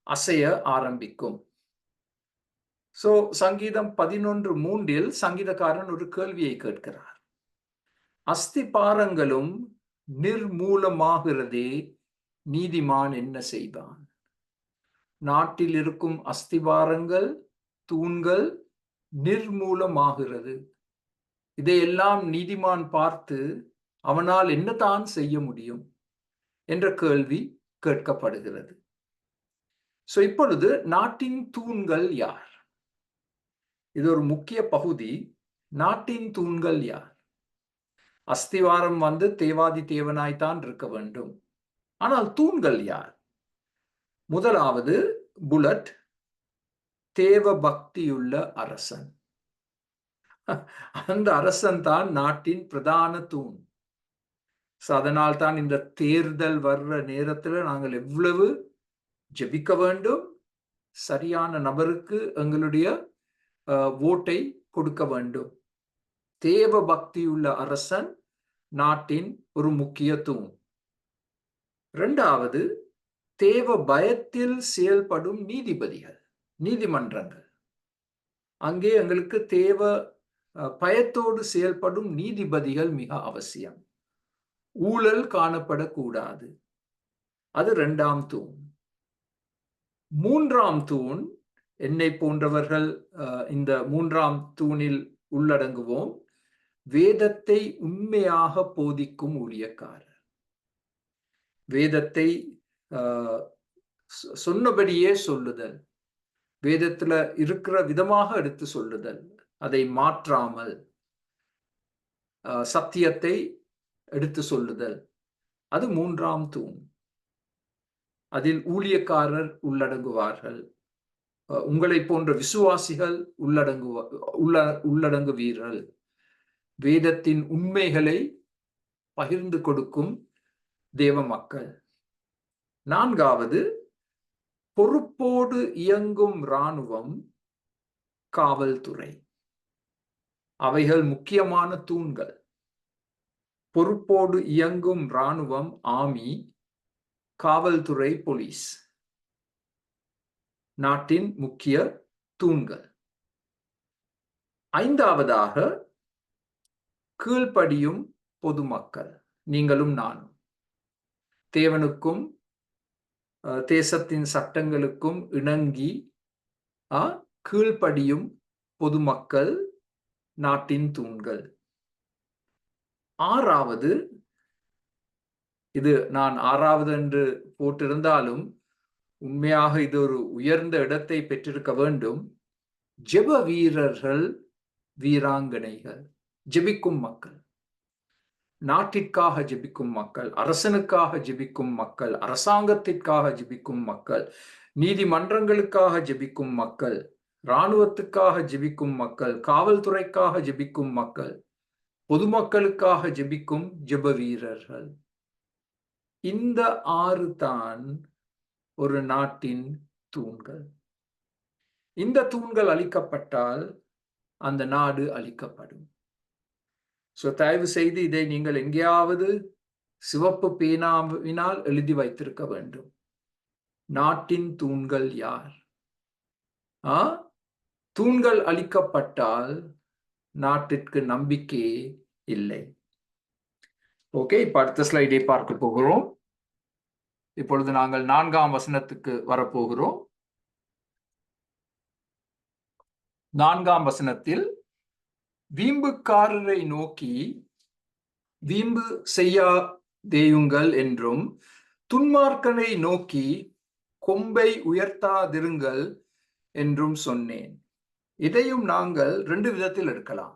அசைய ஆரம்பிக்கும். சங்கீதம் 11:3 சங்கீதக்காரன் ஒரு கேள்வியை கேட்கிறார். அஸ்திபாரங்களும் நிர்மூலமாகிறதே, நீதிமான் என்ன செய்வான்? நாட்டில் இருக்கும் அஸ்திபாரங்கள், தூண்கள் நிர்மூலமாகிறது. இதையெல்லாம் நீதிமான் பார்த்து அவனால் என்னதான் செய்ய முடியும் என்ற கேள்வி கேட்கப்படுகிறது. இப்பொழுது நாட்டின் தூண்கள் யார்? இது ஒரு முக்கிய பகுதி. நாட்டின் தூண்கள் யார்? அஸ்திவாரம் தேவாதி தேவனாய்த்தான் இருக்க வேண்டும். ஆனால் தூண்கள் யார்? முதலாவது புல்லட், தேவ பக்தியுள்ள அரசன். அந்த அரசன் தான் நாட்டின் பிரதான தூண். அதனால் தான் இந்த தேர்தல் வர்ற நேரத்தில் நாங்கள் எவ்வளவு ஜெபிக்க வேண்டும், சரியான நபருக்கு எங்களுடைய ஓட்டை கொடுக்க வேண்டும். தேவ பக்தியுள்ள அரசன் நாட்டின் ஒரு முக்கிய தூண். இரண்டாவது, தேவ பயத்தில் செயல்படும் நீதிபதிகள், நீதிமன்றங்கள். அங்கே எங்களுக்கு தேவ பயத்தோடு செயல்படும் நீதிபதிகள் மிக அவசியம். ஊழல் காணப்படக்கூடாது. அது 2ஆம் தூண். 3ஆம் தூண், என்னை போன்றவர்கள் இந்த 3ஆம் தூணில் உள்ளடங்குவோம். வேதத்தை உண்மையாக போதிக்கும் ஊழியக்காரர். வேதத்தை சொன்னபடியே சொல்லுதல், வேதத்துல இருக்கிற விதமாக எடுத்து சொல்லுதல், அதை மாற்றாமல் சத்தியத்தை எடுத்து சொல்லுதல். அது 3ஆம் தூண். அதில் ஊழியக்காரர் உள்ளடங்குவார்கள். உங்களை போன்ற விசுவாசிகள் உள்ளடங்குவீர்கள். வேதத்தின் உண்மைகளை பகிர்ந்து கொடுக்கும் தேவ மக்கள். நான்காவது, பொறுப்போடு இயங்கும் இராணுவம், காவல்துறை. அவைகள் முக்கியமான தூண்கள். பொறுப்போடு இயங்கும் இராணுவம், ஆர்மி, காவல்துறை, போலீஸ், நாட்டின் முக்கிய தூண்கள். ஐந்தாவதாக, கீழ்ப்படியும் பொதுமக்கள், நீங்களும் நானும். தேவனுக்கும் தேசத்தின் சட்டங்களுக்கும் இணங்கி கீழ்ப்படியும் பொதுமக்கள், நாட்டின் தூண்கள். ஆறாவது, இது நான் ஆறாவது என்று போட்டிருந்தாலும் உண்மையாக இது ஒரு உயர்ந்த இடத்தை பெற்றிருக்க வேண்டும். ஜெப வீரர்கள், வீராங்கனைகள், ஜெபிக்கும் மக்கள், நாட்டிற்காக ஜெபிக்கும் மக்கள், அரசனுக்காக ஜெபிக்கும் மக்கள், அரசாங்கத்திற்காக ஜெபிக்கும் மக்கள், நீதிமன்றங்களுக்காக ஜெபிக்கும் மக்கள், இராணுவத்துக்காக ஜெபிக்கும் மக்கள், காவல்துறைக்காக ஜெபிக்கும் மக்கள், பொதுமக்களுக்காக ஜெபிக்கும் ஜெப வீரர்கள். இந்த 6 தான் ஒரு நாட்டின் தூண்கள். இந்த தூண்கள் அழிக்கப்பட்டால் அந்த நாடு அழிக்கப்படும். தயவு செய்து இதை நீங்கள் எங்கேயாவது சிவப்பு பேனாவினால் எழுதி வைத்திருக்க வேண்டும். நாட்டின் தூண்கள் யார்? தூண்கள் அழிக்கப்பட்டால் நாட்டிற்கு நம்பிக்கையே இல்லை. ஓகே, இப்ப அடுத்த ஸ்லைடை பார்க்க போகிறோம். இப்பொழுது நாங்கள் 4ஆம் வசனத்துக்கு வரப்போகிறோம். 4ஆம் வசனத்தில், வீம்புக்காரரை நோக்கி வீம்பு செய்யாதேயுங்கள் என்றும், துன்மார்க்கனை நோக்கி கொம்பை உயர்த்தாதிருங்கள் என்றும் சொன்னேன். இதையும் நாங்கள் 2 விதத்தில் எடுக்கலாம்.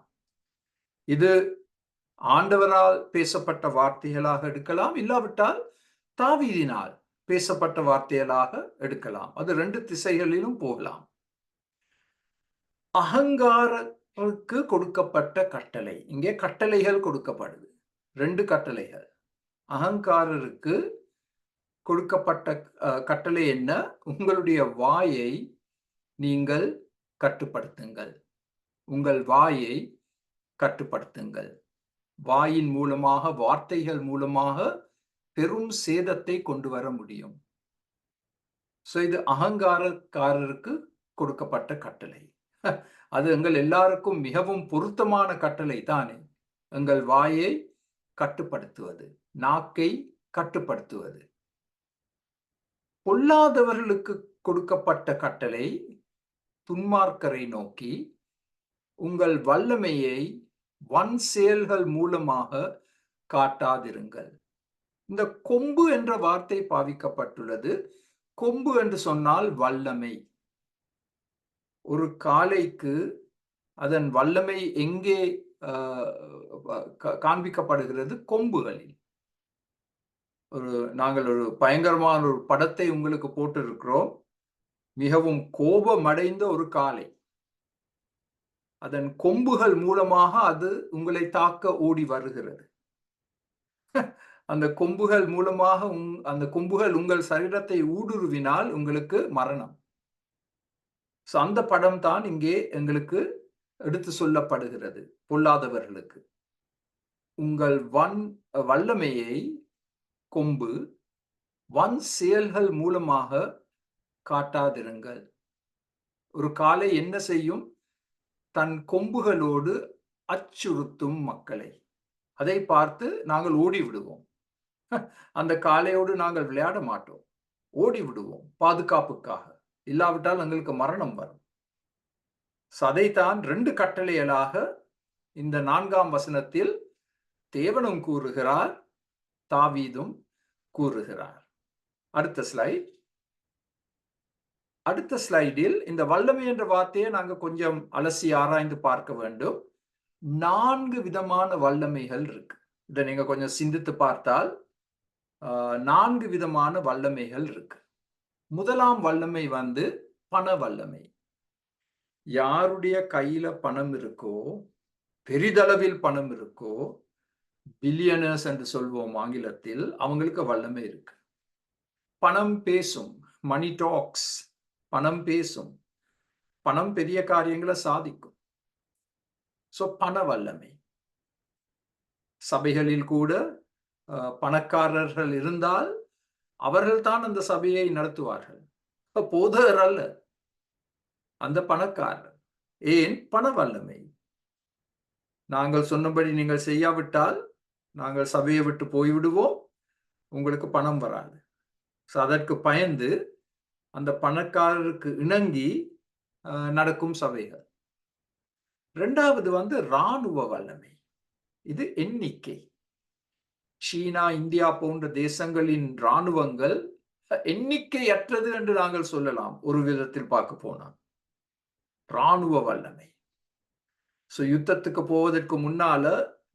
இது ஆண்டவரால் பேசப்பட்ட வார்த்தைகளாக எடுக்கலாம், இல்லாவிட்டால் தாவீதினால் பேசப்பட்ட வார்த்தைகளாக எடுக்கலாம். அது 2 திசைகளிலும் போகலாம். அகங்காரருக்கு கொடுக்கப்பட்ட கட்டளை, இங்கே கட்டளைகள் கொடுக்கப்படுது. 2 கட்டளைகள். அகங்காரருக்கு கொடுக்கப்பட்ட கட்டளை என்ன? உங்களுடைய வாயை நீங்கள் கட்டுப்படுத்துங்கள். உங்கள் வாயை கட்டுப்படுத்துங்கள். வாயின் மூலமாக, வார்த்தைகள் மூலமாக பெரும் சேதத்தை கொண்டு வர முடியும். இது அகங்காரக்காரருக்கு கொடுக்கப்பட்ட கட்டளை. அது எங்கள் எல்லாருக்கும் மிகவும் பொருத்தமான கட்டளை தானே. எங்கள் வாயை கட்டுப்படுத்துவது, நாக்கை கட்டுப்படுத்துவது. பொல்லாதவர்களுக்கு கொடுக்கப்பட்ட கட்டளை, துன்மார்க்கரை நோக்கி உங்கள் வல்லமையை வன் செயல்கள் மூலமாக காட்டாதிருங்கள். இந்த கொம்பு என்ற வார்த்தை பாவிக்கப்பட்டுள்ளது. கொம்பு என்று சொன்னால் வல்லமை. ஒரு காளைக்கு அதன் வல்லமை எங்கே காண்பிக்கப்படுகிறது? கொம்புகளில். நாங்கள் ஒரு பயங்கரமான ஒரு படத்தை உங்களுக்கு போட்டிருக்கிறோம். மிகவும் கோபமடைந்த ஒரு காளை, அதன் கொம்புகள் மூலமாக அது உங்களை தாக்க ஓடி வருகிறது. அந்த கொம்புகள் மூலமாக அந்த கொம்புகள் உங்கள் சரீரத்தை ஊடுருவினால் உங்களுக்கு மரணம். அந்த படம் தான் இங்கே எங்களுக்கு எடுத்து சொல்லப்படுகிறது. பொல்லாதவர்களுக்கு உங்கள் வல்லமையை, கொம்பு, வன் செயல்கள் மூலமாக காட்டாதிருங்கள். ஒரு காளை என்ன செய்யும்? தன் கொம்புகளோடு அச்சுறுத்தும் மக்களை. அதை பார்த்து நாங்கள் ஓடி விடுவோம். அந்த காளையோடு நாங்கள் விளையாட மாட்டோம், ஓடி விடுவோம் பாதுகாப்புக்காக. இல்லாவிட்டால் எங்களுக்கு மரணம் வரும். அதைத்தான் 2 கட்டளைகளாக இந்த 4ஆம் வசனத்தில் தேவனும் கூறுகிறார், தாவீதும் கூறுகிறார். அடுத்த ஸ்லைட். அடுத்த ஸ்லைடில் இந்த வல்லமை என்ற வார்த்தையை நாங்கள் கொஞ்சம் அலசி ஆராய்ந்து பார்க்க வேண்டும். 4 விதமான வல்லமைகள் இருக்கு. இதை நீங்க கொஞ்சம் சிந்தித்து பார்த்தால் 4 விதமான வல்லமைகள் இருக்கு. முதலாம் வல்லமை பண வல்லமை. யாருடைய கையில பணம் இருக்கோ, பெரிதளவில் பணம் இருக்கோ, பில்லியனர்ஸ் என்று சொல்வோம் ஆங்கிலத்தில், அவங்களுக்கு வல்லமை இருக்கு. பணம் பேசும். மணி டாக்ஸ். பணம் பேசும். பணம் பெரிய காரியங்களை சாதிக்கும். சோ பண வல்லமை. சபைகளில் கூட பணக்காரர்கள் இருந்தால் அவர்கள் தான் அந்த சபையை நடத்துவார்கள். போதகர் அல்ல, அந்த பணக்காரர். ஏன்? பண வல்லமை. நாங்கள் சொன்னபடி நீங்கள் செய்யாவிட்டால் நாங்கள் சபையை விட்டு போய்விடுவோம், உங்களுக்கு பணம் வராது. அதற்கு பயந்து அந்த பணக்காரருக்கு இணங்கி நடக்கும் சபைகள். இரண்டாவது இராணுவ வல்லமை. இது எண்ணிக்கை. சீனா, இந்தியா போன்ற தேசங்களின் இராணுவங்கள் எண்ணிக்கையற்றது என்று நாங்கள் சொல்லலாம், ஒரு விதத்தில் பார்க்க போனால். இராணுவ வல்லமை. யுத்தத்துக்கு போவதற்கு முன்னால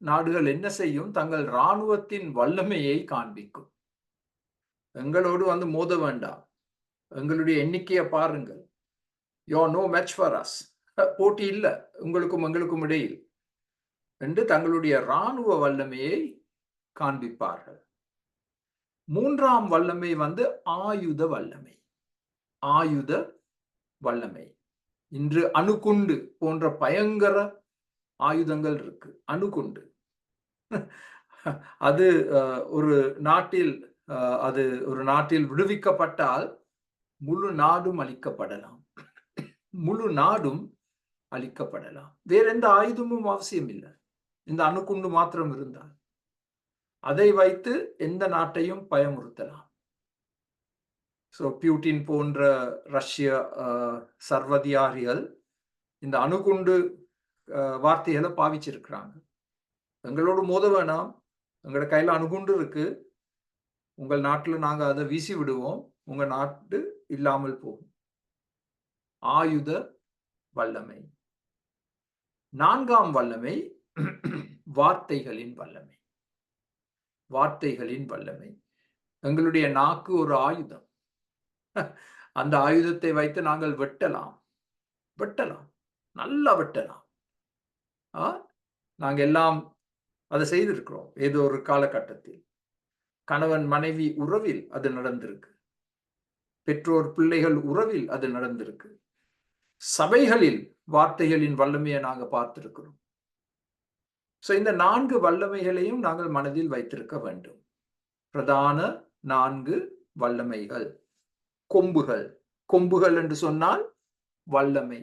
நாடுகள் என்ன செய்யும்? தங்கள் இராணுவத்தின் வல்லமையை காண்பிக்கும். எங்களோடு மோத வேண்டாம், எங்களுடைய எண்ணிக்கையை பாருங்கள், you are no match for us, போட்டி இல்ல உங்களுக்கும் எங்களுக்கும் இடையில் என்று தங்களுடைய இராணுவ வல்லமையை காண்பிப்பார்கள். மூன்றாம் வல்லமை ஆயுத வல்லமை. ஆயுத வல்லமை. இன்று அணுகுண்டு போன்ற பயங்கர ஆயுதங்கள் இருக்கு. அணுகுண்டு அது ஒரு நாட்டில் விடுவிக்கப்பட்டால் முழு நாடும் அழிக்கப்படலாம். முழு நாடும் அழிக்கப்படலாம். வேற எந்த ஆயுதமும் அவசியம் இல்லை, இந்த அணுகுண்டு மாத்திரம் இருந்தால் அதை வைத்து எந்த நாட்டையும் பயமுறுத்தலாம். பியூட்டின் போன்ற ரஷ்ய சர்வதிகாரிகள் இந்த அணுகுண்டு வார்த்தைகளை பாவிச்சிருக்கிறாங்க. எங்களோடு மோத வேணாம், எங்களோட கையில அணுகுண்டு இருக்கு, உங்கள் நாட்டில் நாங்க அதை வீசி விடுவோம், உங்க நாட்டு இல்லாமல் போகும். ஆயுத வல்லமை. நான்காம் வல்லமை வார்த்தைகளின் வல்லமை. வார்த்தைகளின் வல்லமை. எங்களுடைய நாக்கு ஒரு ஆயுதம். அந்த ஆயுதத்தை வைத்து நாங்கள் வெட்டலாம், நல்லா வெட்டலாம். நாங்க எல்லாம் அதை செய்திருக்கிறோம் ஏதோ ஒரு காலகட்டத்தில். கணவன் மனைவி உறவில் அது நடந்திருக்கு, பெற்றோர் பிள்ளைகள் உறவில் அது நடந்திருக்கு, சபைகளில் வார்த்தைகளின் வல்லமையை நாங்க பார்த்திருக்கிறோம். இந்த 4 வல்லமைகளையும் நாங்கள் மனதில் வைத்திருக்க வேண்டும். பிரதான 4 வல்லமைகள். கொம்புகள். கொம்புகள் என்று சொன்னால் வல்லமை.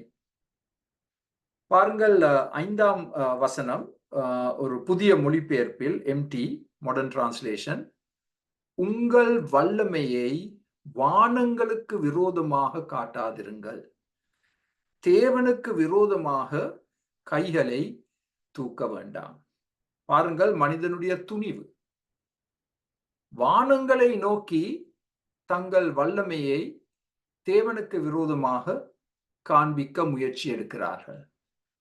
பாருங்கள், 5ஆம் வசனம் ஒரு புதிய மொழிபெயர்ப்பில், MT மாடர்ன் டிரான்ஸ்லேஷன், உங்கள் வல்லமையை வானங்களுக்கு விரோதமாக காட்டாதிருங்கள், தேவனுக்கு விரோதமாக கைகளை தூக்க வேண்டாம். பாருங்கள், மனிதனுடைய துணிவு. வானங்களை நோக்கி தங்கள் வல்லமையை தேவனுக்கு விரோதமாக காண்பிக்க முயற்சி எடுக்கிறார்கள்.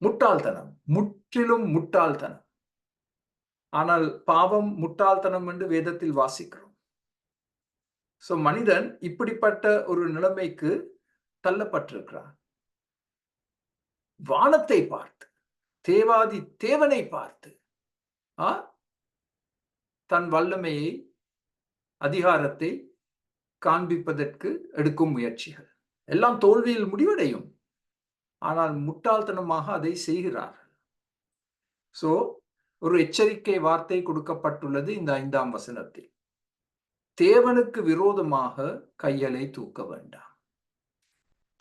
முட்டாள்தனம், முற்றிலும் முட்டாள்தனம். ஆனால் பாவம் முட்டாள்தனம் என்று வேதத்தில் வாசிக்கிறோம். மனிதன் இப்படிப்பட்ட ஒரு நிலைமைக்கு தள்ளப்பட்டிருக்கிறான். வானத்தை பார்த்து, தேவாதி தேவனை பார்த்து தன் வல்லமையை, அதிகாரத்தை காண்பிப்பதற்கு எடுக்கும் முயற்சிகள் எல்லாம் தோல்வியில் முடிவடையும். ஆனால் முட்டாள்தனமாக அதை செய்கிறார்கள். ஒரு எச்சரிக்கை வார்த்தை கொடுக்கப்பட்டுள்ளது இந்த 5ஆம் வசனத்தில். தேவனுக்கு விரோதமாக கைகளை தூக்க வேண்டாம்.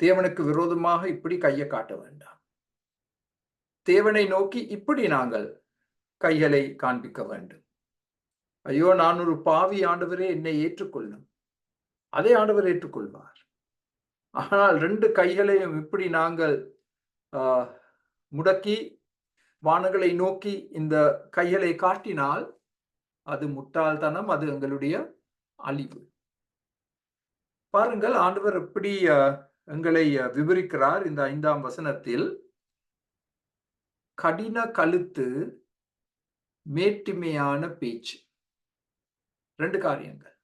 தேவனுக்கு விரோதமாக இப்படி கையை காட்ட வேண்டாம். தேவனை நோக்கி இப்படி நாங்கள் கைகளை காண்பிக்க வேண்டும். ஐயோ, நான் ஒரு பாவி, ஆண்டவரே என்னை ஏற்றுக்கொள்ளும். அதே ஆண்டவர் ஏற்றுக்கொள்வார். ஆனால் 2 கைகளையும் இப்படி நாங்கள் முடக்கி வானங்களை நோக்கி இந்த கைகளை காட்டினால் அது முட்டாள்தனம், அது எங்களுடைய அழிவு. பாருங்கள், ஆண்டவர் எப்படி எங்களை விவரிக்கிறார் இந்த 5ஆம் வசனத்தில். கடின கழுத்து, மேட்டிமையான பேச்சு. 2 காரியங்கள்.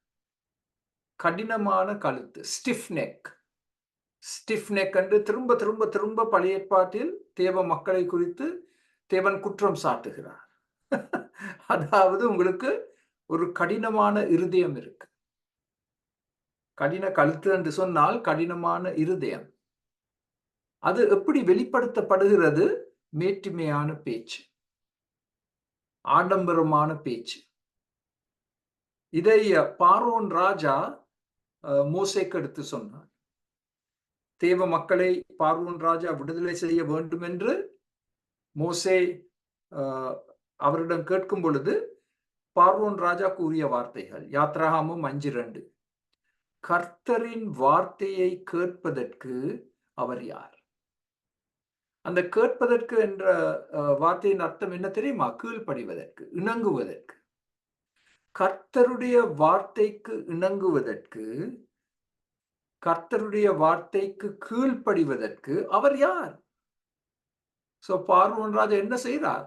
கடினமான கழுத்து, ஸ்டிஃப் நெக். ஸ்டிஃப் நெக் என்று திரும்ப திரும்ப திரும்ப பழைய ஏற்பாட்டில் தேவ மக்களை குறித்து தேவன் குற்றம் சாட்டுகிறார். அதாவது உங்களுக்கு ஒரு கடினமான இருதயம் இருக்கு. கடின கழுத்து என்று சொன்னால் கடினமான இருதயம். அது எப்படி வெளிப்படுத்தப்படுகிறது? மேட்டிமையான பேச்சு, ஆடம்பரமான பேச்சு. இதை பார்வோன் ராஜா மோசேக்கு எடுத்து சொன்னார். தேவ மக்களை பார்வோன் ராஜா விடுதலை செய்ய வேண்டும் என்று மோசே அவரிடம் கேட்கும் பொழுது பார்வோன் ராஜா கூறிய வார்த்தைகள் யாத்ராகமம் 5:2. கர்த்தரின் வார்த்தையை கேட்பதற்கு அவர் யார்? அந்த கேட்பதற்கு என்ற வார்த்தையின் அர்த்தம் என்ன தெரியுமா? கீழ்ப்படிவதற்கு, இணங்குவதற்கு. கர்த்தருடைய வார்த்தைக்கு இணங்குவதற்கு, கர்த்தருடைய வார்த்தைக்கு கீழ்ப்படிவதற்கு அவர் யார்? சோ பார்வோன் ராஜா என்ன செய்றார்?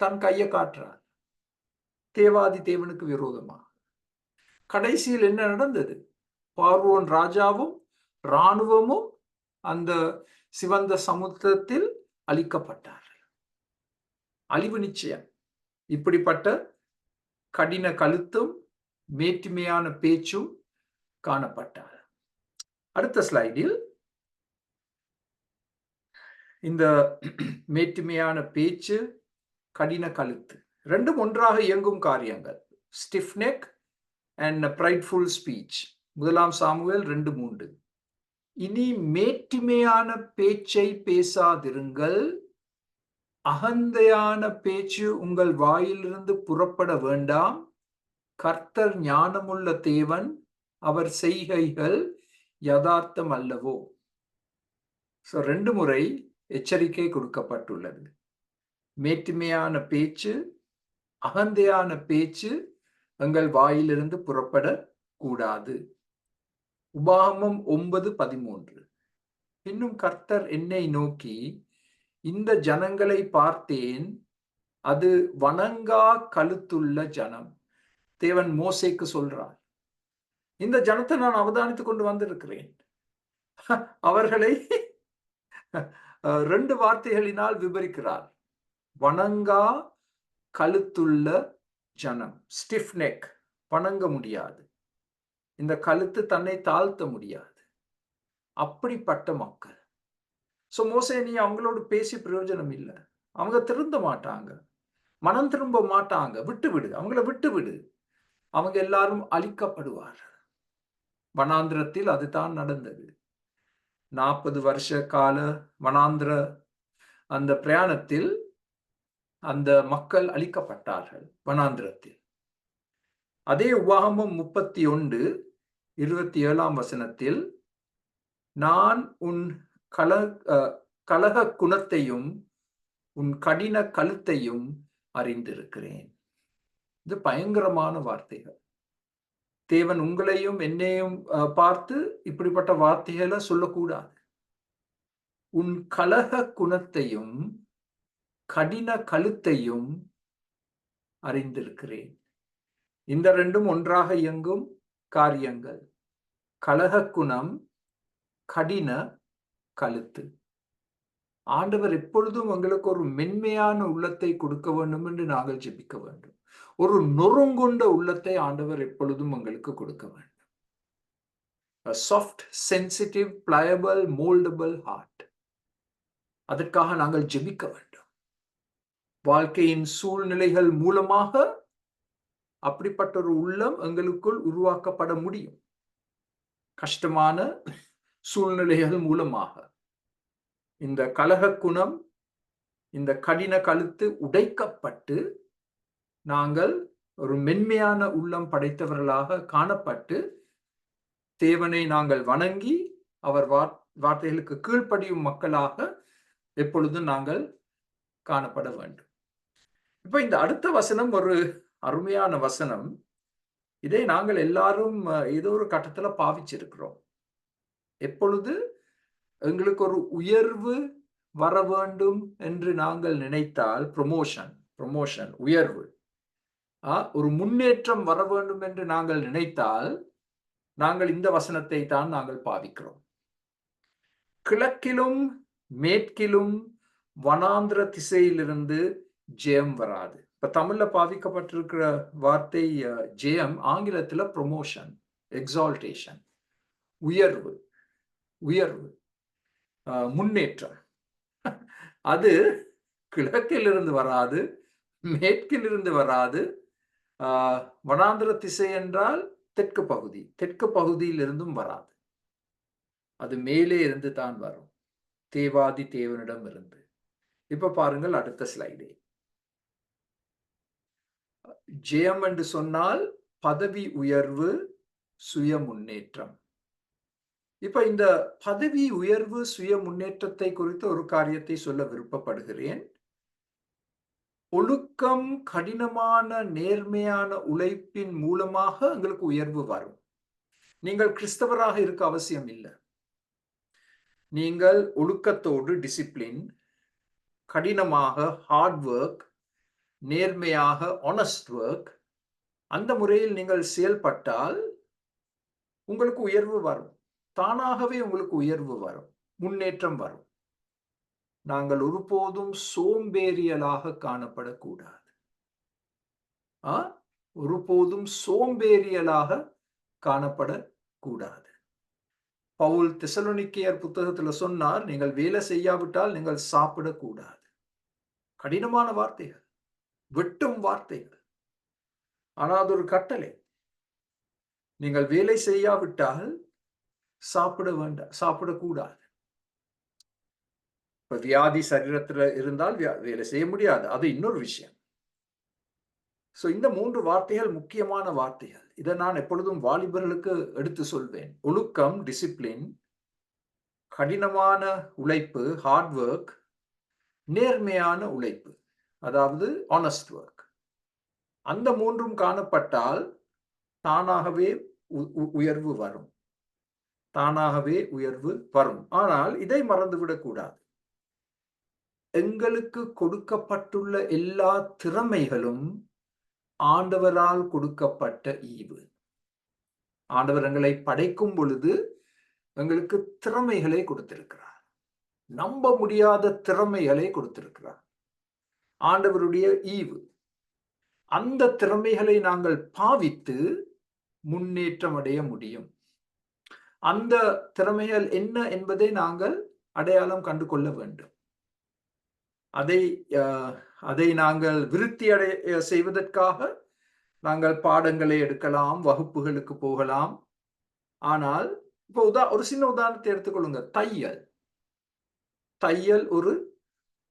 தன் கையை காட்டுறார் தேவாதி தேவனுக்கு விரோதமா. கடைசியில் என்ன நடந்தது? பார்வோன் ராஜாவும் இராணுவமும் அந்த சிவந்த சமுத்திரத்தில் அழிக்கப்பட்டார்கள். அழிவு நிச்சயம். இப்படிப்பட்ட கடின கழுத்தும் மேட்டிமையான பேச்சும் காணப்பட்டார். அடுத்த ஸ்லைடில் இந்த மேட்டிமையான பேச்சு, கடின கழுத்து ரெண்டும் ஒன்றாக இயங்கும் காரியங்கள். Stiff neck and brightful speech. 1 Samuel 2:3. இனி மேட்டிமையான பேச்சை பேசாதிருங்கள், அகந்தையான பேச்சு உங்கள் வாயிலிருந்து புறப்பட வேண்டாம். கர்த்தர் ஞானமுள்ள தேவன், அவர் செய்கைகள் யதார்த்தம் அல்லவோ. 2 முறை எச்சரிக்கை கொடுக்கப்பட்டுள்ளது. மேட்டிமையான பேச்சு, அகந்தையான பேச்சு எங்கள் வாயிலிருந்து புறப்படக்கூடாது. உபாகமம் 9:13. இன்னும் கர்த்தர் என்னை நோக்கி, இந்த ஜனங்களை பார்த்தேன், அது வணங்கா கழுத்துள்ள ஜனம். தேவன் மோசேக்கு சொல்றார், இந்த ஜனத்தை நான் அவதானித்துக் கொண்டு வந்திருக்கிறேன். அவர்களை 2 வார்த்தைகளினால் விவரிக்கிறார். வணங்கா கழுத்துள்ள ஜனம். ஸ்டிஃப் நெக், வணங்க முடியாது. இந்த கழுத்து தன்னை தாழ்த்த முடியாது. அப்படிப்பட்ட மக்கள். சோ மோசே, நீ அவங்களோடு பேசி பிரயோஜனம் இல்லை. அவங்க திருந்த மாட்டாங்க, மனம் திரும்ப மாட்டாங்க. விட்டுவிடு, அவங்கள விட்டுவிடு. அவங்க எல்லாரும் அழிக்கப்படுவார். வனாந்திரத்தில் அதுதான் நடந்தது. 40 வருஷ கால வனாந்திர அந்த பிரயாணத்தில் அந்த மக்கள் அழிக்கப்பட்டார்கள் வனாந்திரத்தில். அதே உபாகமம் 31:27 நான் உன் கலக குணத்தையும் உன் கடின கழுத்தையும் அறிந்திருக்கிறேன். இது பயங்கரமான வார்த்தைகள். தேவன் உங்களையும் என்னையும் பார்த்து இப்படிப்பட்ட வார்த்தைகளை சொல்லக்கூடாது. உன் கலக குணத்தையும் கடின கழுத்தையும் அறிந்திருக்கிறேன். இந்த 2ம் ஒன்றாக இயங்கும் காரியங்கள். கலக குணம், கடின கழுத்து. ஆண்டவர் எப்பொழுதும் உங்களுக்கு ஒரு மென்மையான உள்ளத்தை கொடுக்க வேண்டும் என்று நாங்கள் ஜெபிக்க வேண்டும். ஒரு நொறுங்குண்ட உள்ளத்தை ஆண்டவர் எப்பொழுதும் உங்களுக்கு கொடுக்க வேண்டும். A soft, sensitive, pliable, moldable heart. அதற்காக நாங்கள் ஜெபிக்க வேண்டும். வாழ்க்கையின் சூழ்நிலைகள் மூலமாக அப்படிப்பட்ட ஒரு உள்ளம் எங்களுக்குள் உருவாக்கப்பட முடியும். கஷ்டமான சூழ்நிலைகள் மூலமாக இந்த கலக குணம், இந்த கடின கழுத்து உடைக்கப்பட்டு நாங்கள் ஒரு மென்மையான உள்ளம் படைத்தவர்களாக காணப்பட்டு தேவனை நாங்கள் வணங்கி அவர் வார்த்தைகளுக்கு கீழ்ப்படியும் மக்களாக எப்பொழுதும் நாங்கள் காணப்பட வேண்டும். இப்ப இந்த அடுத்த வசனம் ஒரு அருமையான வசனம். இதை நாங்கள் எல்லாரும் ஏதோ ஒரு கட்டத்துல பாவிச்சிருக்கிறோம். எப்பொழுது எங்களுக்கு ஒரு உயர்வு வர வேண்டும் என்று நாங்கள் நினைத்தால், ப்ரொமோஷன் உயர்வு, ஒரு முன்னேற்றம் வர வேண்டும் என்று நாங்கள் நினைத்தால், நாங்கள் இந்த வசனத்தை தான் நாங்கள் பாவிக்கிறோம். கிழக்கிலும் மேற்கிலும் வனாந்திர திசையிலிருந்து ஜெயம் வராது. இப்ப தமிழ்ல பாவிக்கப்பட்டிருக்கிற வார்த்தை ஜெயம், ஆங்கிலத்துல ப்ரொமோஷன், எக்ஸால்டேஷன், உயர்வு, உயர்வு, முன்னேற்றம். அது கிழக்கிலிருந்து வராது, மேற்கிலிருந்து வராது. வனாந்திர திசை என்றால் தெற்கு பகுதி, தெற்கு பகுதியிலிருந்தும் வராது. அது மேலே இருந்து தான் வரும், தேவாதி தேவனிடம் இருந்து. இப்ப பாருங்கள் அடுத்த ஸ்லைடே. ஜெயம் என்று சொன்னால் பதவி உயர்வு, சுய முன்னேற்றம். இப்ப இந்த பதவி உயர்வு, சுய முன்னேற்றத்தை குறித்து ஒரு காரியத்தை சொல்ல விருப்பப்படுகிறேன். ஒழுக்கம், கடினமான நேர்மையான உழைப்பின் மூலமாக உங்களுக்கு உயர்வு வரும். நீங்கள் கிறிஸ்தவராக இருக்க அவசியம் இல்லை. நீங்கள் ஒழுக்கத்தோடு, டிசிப்ளின், கடினமாக, ஹார்ட் ஒர்க், நேர்மையாக, ஆனஸ்ட் ஒர்க், அந்த முறையில் நீங்கள் செயல்பட்டால் உங்களுக்கு உயர்வு வரும். தானாகவே உங்களுக்கு உயர்வு வரும், முன்னேற்றம் வரும். நாங்கள் ஒருபோதும் சோம்பேறியலாக காணப்படக்கூடாது. ஒருபோதும் சோம்பேறியலாக காணப்படக்கூடாது. பவுல் தெசலோனிக்கேயர் புத்தகத்துல சொன்னார், நீங்கள் வேலை செய்யாவிட்டால் நீங்கள் சாப்பிடக்கூடாது. கடினமான வார்த்தைகள், வெட்டும் வார்த்தைகள். ஆனா அது ஒரு கட்டளை. நீங்கள் வேலை செய்யாவிட்டால் சாப்பிட வேண்டாம், சாப்பிடக்கூடாது. இப்ப வியாதி சரீரத்துல இருந்தால் வேலை செய்ய முடியாது, அது இன்னொரு விஷயம். சோ இந்த 3 வார்த்தைகள் முக்கியமான வார்த்தைகள். இதை நான் எப்பொழுதும் வாலிபர்களுக்கு எடுத்து சொல்வேன். ஒழுக்கம், டிசிப்ளின், கடினமான உழைப்பு, ஹார்ட் ஒர்க், நேர்மையான உழைப்பு, அதாவது ஆனஸ்ட் ஒர்க். அந்த 3ம் காணப்பட்டால் தானாகவே உயர்வு வரும், தானாகவே உயர்வு வரும். ஆனால் இதை மறந்துவிடக் கூடாது. எங்களுக்கு கொடுக்கப்பட்டுள்ள எல்லா திறமைகளும் ஆண்டவரால் கொடுக்கப்பட்ட ஈவு. ஆண்டவர் எங்களை படைக்கும் பொழுது எங்களுக்கு திறமைகளை கொடுத்திருக்கிறார், நம்ப முடியாத திறமைகளை கொடுத்திருக்கிறார். ஆண்டவருடைய ஈவு. அந்த திறமைகளை நாங்கள் பாவித்து முன்னேற்றம் அடைய முடியும். அந்த திறமைகள் என்ன என்பதை நாங்கள் அடையாளம் கண்டு கொள்ள வேண்டும். அதை நாங்கள் விருத்தி அடைய செய்வதற்காக நாங்கள் பாடங்களை எடுக்கலாம், வகுப்புகளுக்கு போகலாம். ஆனால் இப்போ ஒரு சின்ன உதாரணத்தை எடுத்துக்கொள்ளுங்க. தையல் ஒரு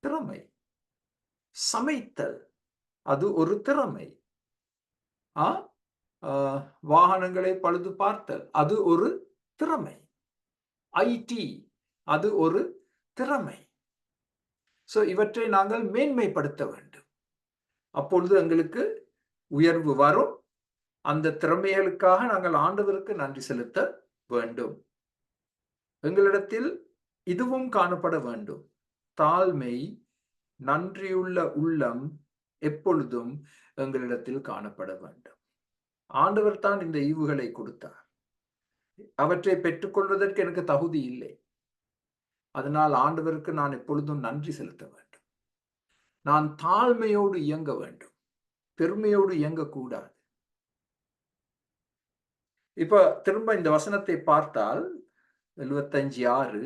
திறமை. சமைத்தல் அது ஒரு திறமை. வாகனங்களை பழுது பார்த்தல் அது ஒரு திறமை. ஐடி அது ஒரு திறமை. சோ இவற்றை நாங்கள் மேன்மைப்படுத்த வேண்டும். அப்பொழுது எங்களுக்கு உயர்வு வரும். அந்த திறமைகளுக்காக நாங்கள் ஆண்டவருக்கு நன்றி செலுத்த வேண்டும். எங்களிடத்தில் இதுவும் காணப்பட வேண்டும். தாழ்மை, நன்றியுள்ள உள்ளம் எப்பொழுதும் எங்களிடத்தில் காணப்பட வேண்டும். ஆண்டவர் தான் இந்த ஈவுகளை கொடுத்தார். அவற்றை பெற்றுக்கொள்வதற்கு எனக்கு தகுதி இல்லை. அதனால் ஆண்டவருக்கு நான் எப்பொழுதும் நன்றி செலுத்த வேண்டும். நான் தாழ்மையோடு இயங்க வேண்டும், பெருமையோடு இயங்கக்கூடாது. இப்ப திரும்ப இந்த வசனத்தை பார்த்தால் 75:6,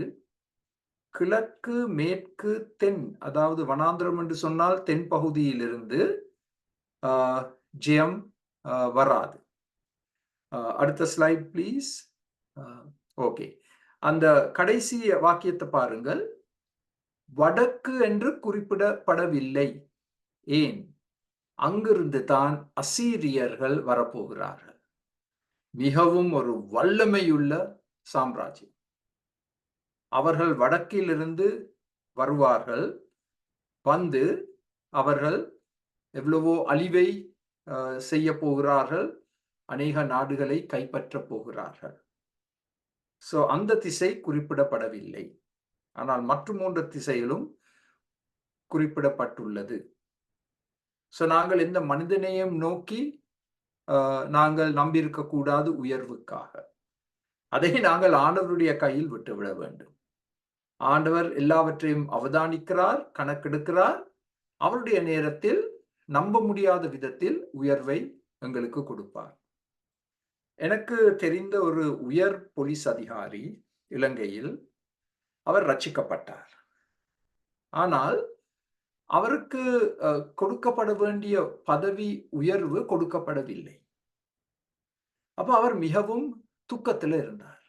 கிழக்கு, மேற்கு, தென், அதாவது வனாந்திரம் என்று சொன்னால் தென் பகுதியிலிருந்து ஜெயம் வராது. அடுத்த ஸ்லைட் பிளீஸ். ஓகே, அந்த கடைசி வாக்கியத்தை பாருங்கள். வடக்கு என்று குறிப்பிடப்படவில்லை. ஏன்? அங்கிருந்து தான் அசீரியர்கள் வரப்போகிறார்கள். மிகவும் ஒரு வல்லமையுள்ள சாம்ராஜ்யம். அவர்கள் வடக்கிலிருந்து வருவார்கள். வந்து அவர்கள் எவ்வளவோ அழிவை செய்ய போகிறார்கள். அநேக நாடுகளை கைப்பற்ற போகிறார்கள். சோ அந்த திசை குறிப்பிடப்படவில்லை. ஆனால் மற்ற 3 திசைகளும் குறிப்பிடப்பட்டுள்ளது. சோ நாங்கள் இந்த மனிதனையும் நோக்கி நாங்கள் நம்பியிருக்க கூடாது உயர்வுக்காக. அதை நாங்கள் ஆண்டவருடைய கையில் விட்டுவிட வேண்டும். ஆண்டவர் எல்லாவற்றையும் அவதானிக்கிறார், கணக்கெடுக்கிறார். அவருடைய நேரத்தில் நம்ப முடியாத விதத்தில் உயர்வை எங்களுக்கு கொடுப்பார். எனக்கு தெரிந்த ஒரு உயர் போலீஸ் அதிகாரி இலங்கையில் அவர் ரட்சிக்கப்பட்டார். ஆனால் அவருக்கு கொடுக்கப்பட வேண்டிய பதவி உயர்வு கொடுக்கப்படவில்லை. அப்ப அவர் மிகவும் துக்கத்தில் இருந்தார்.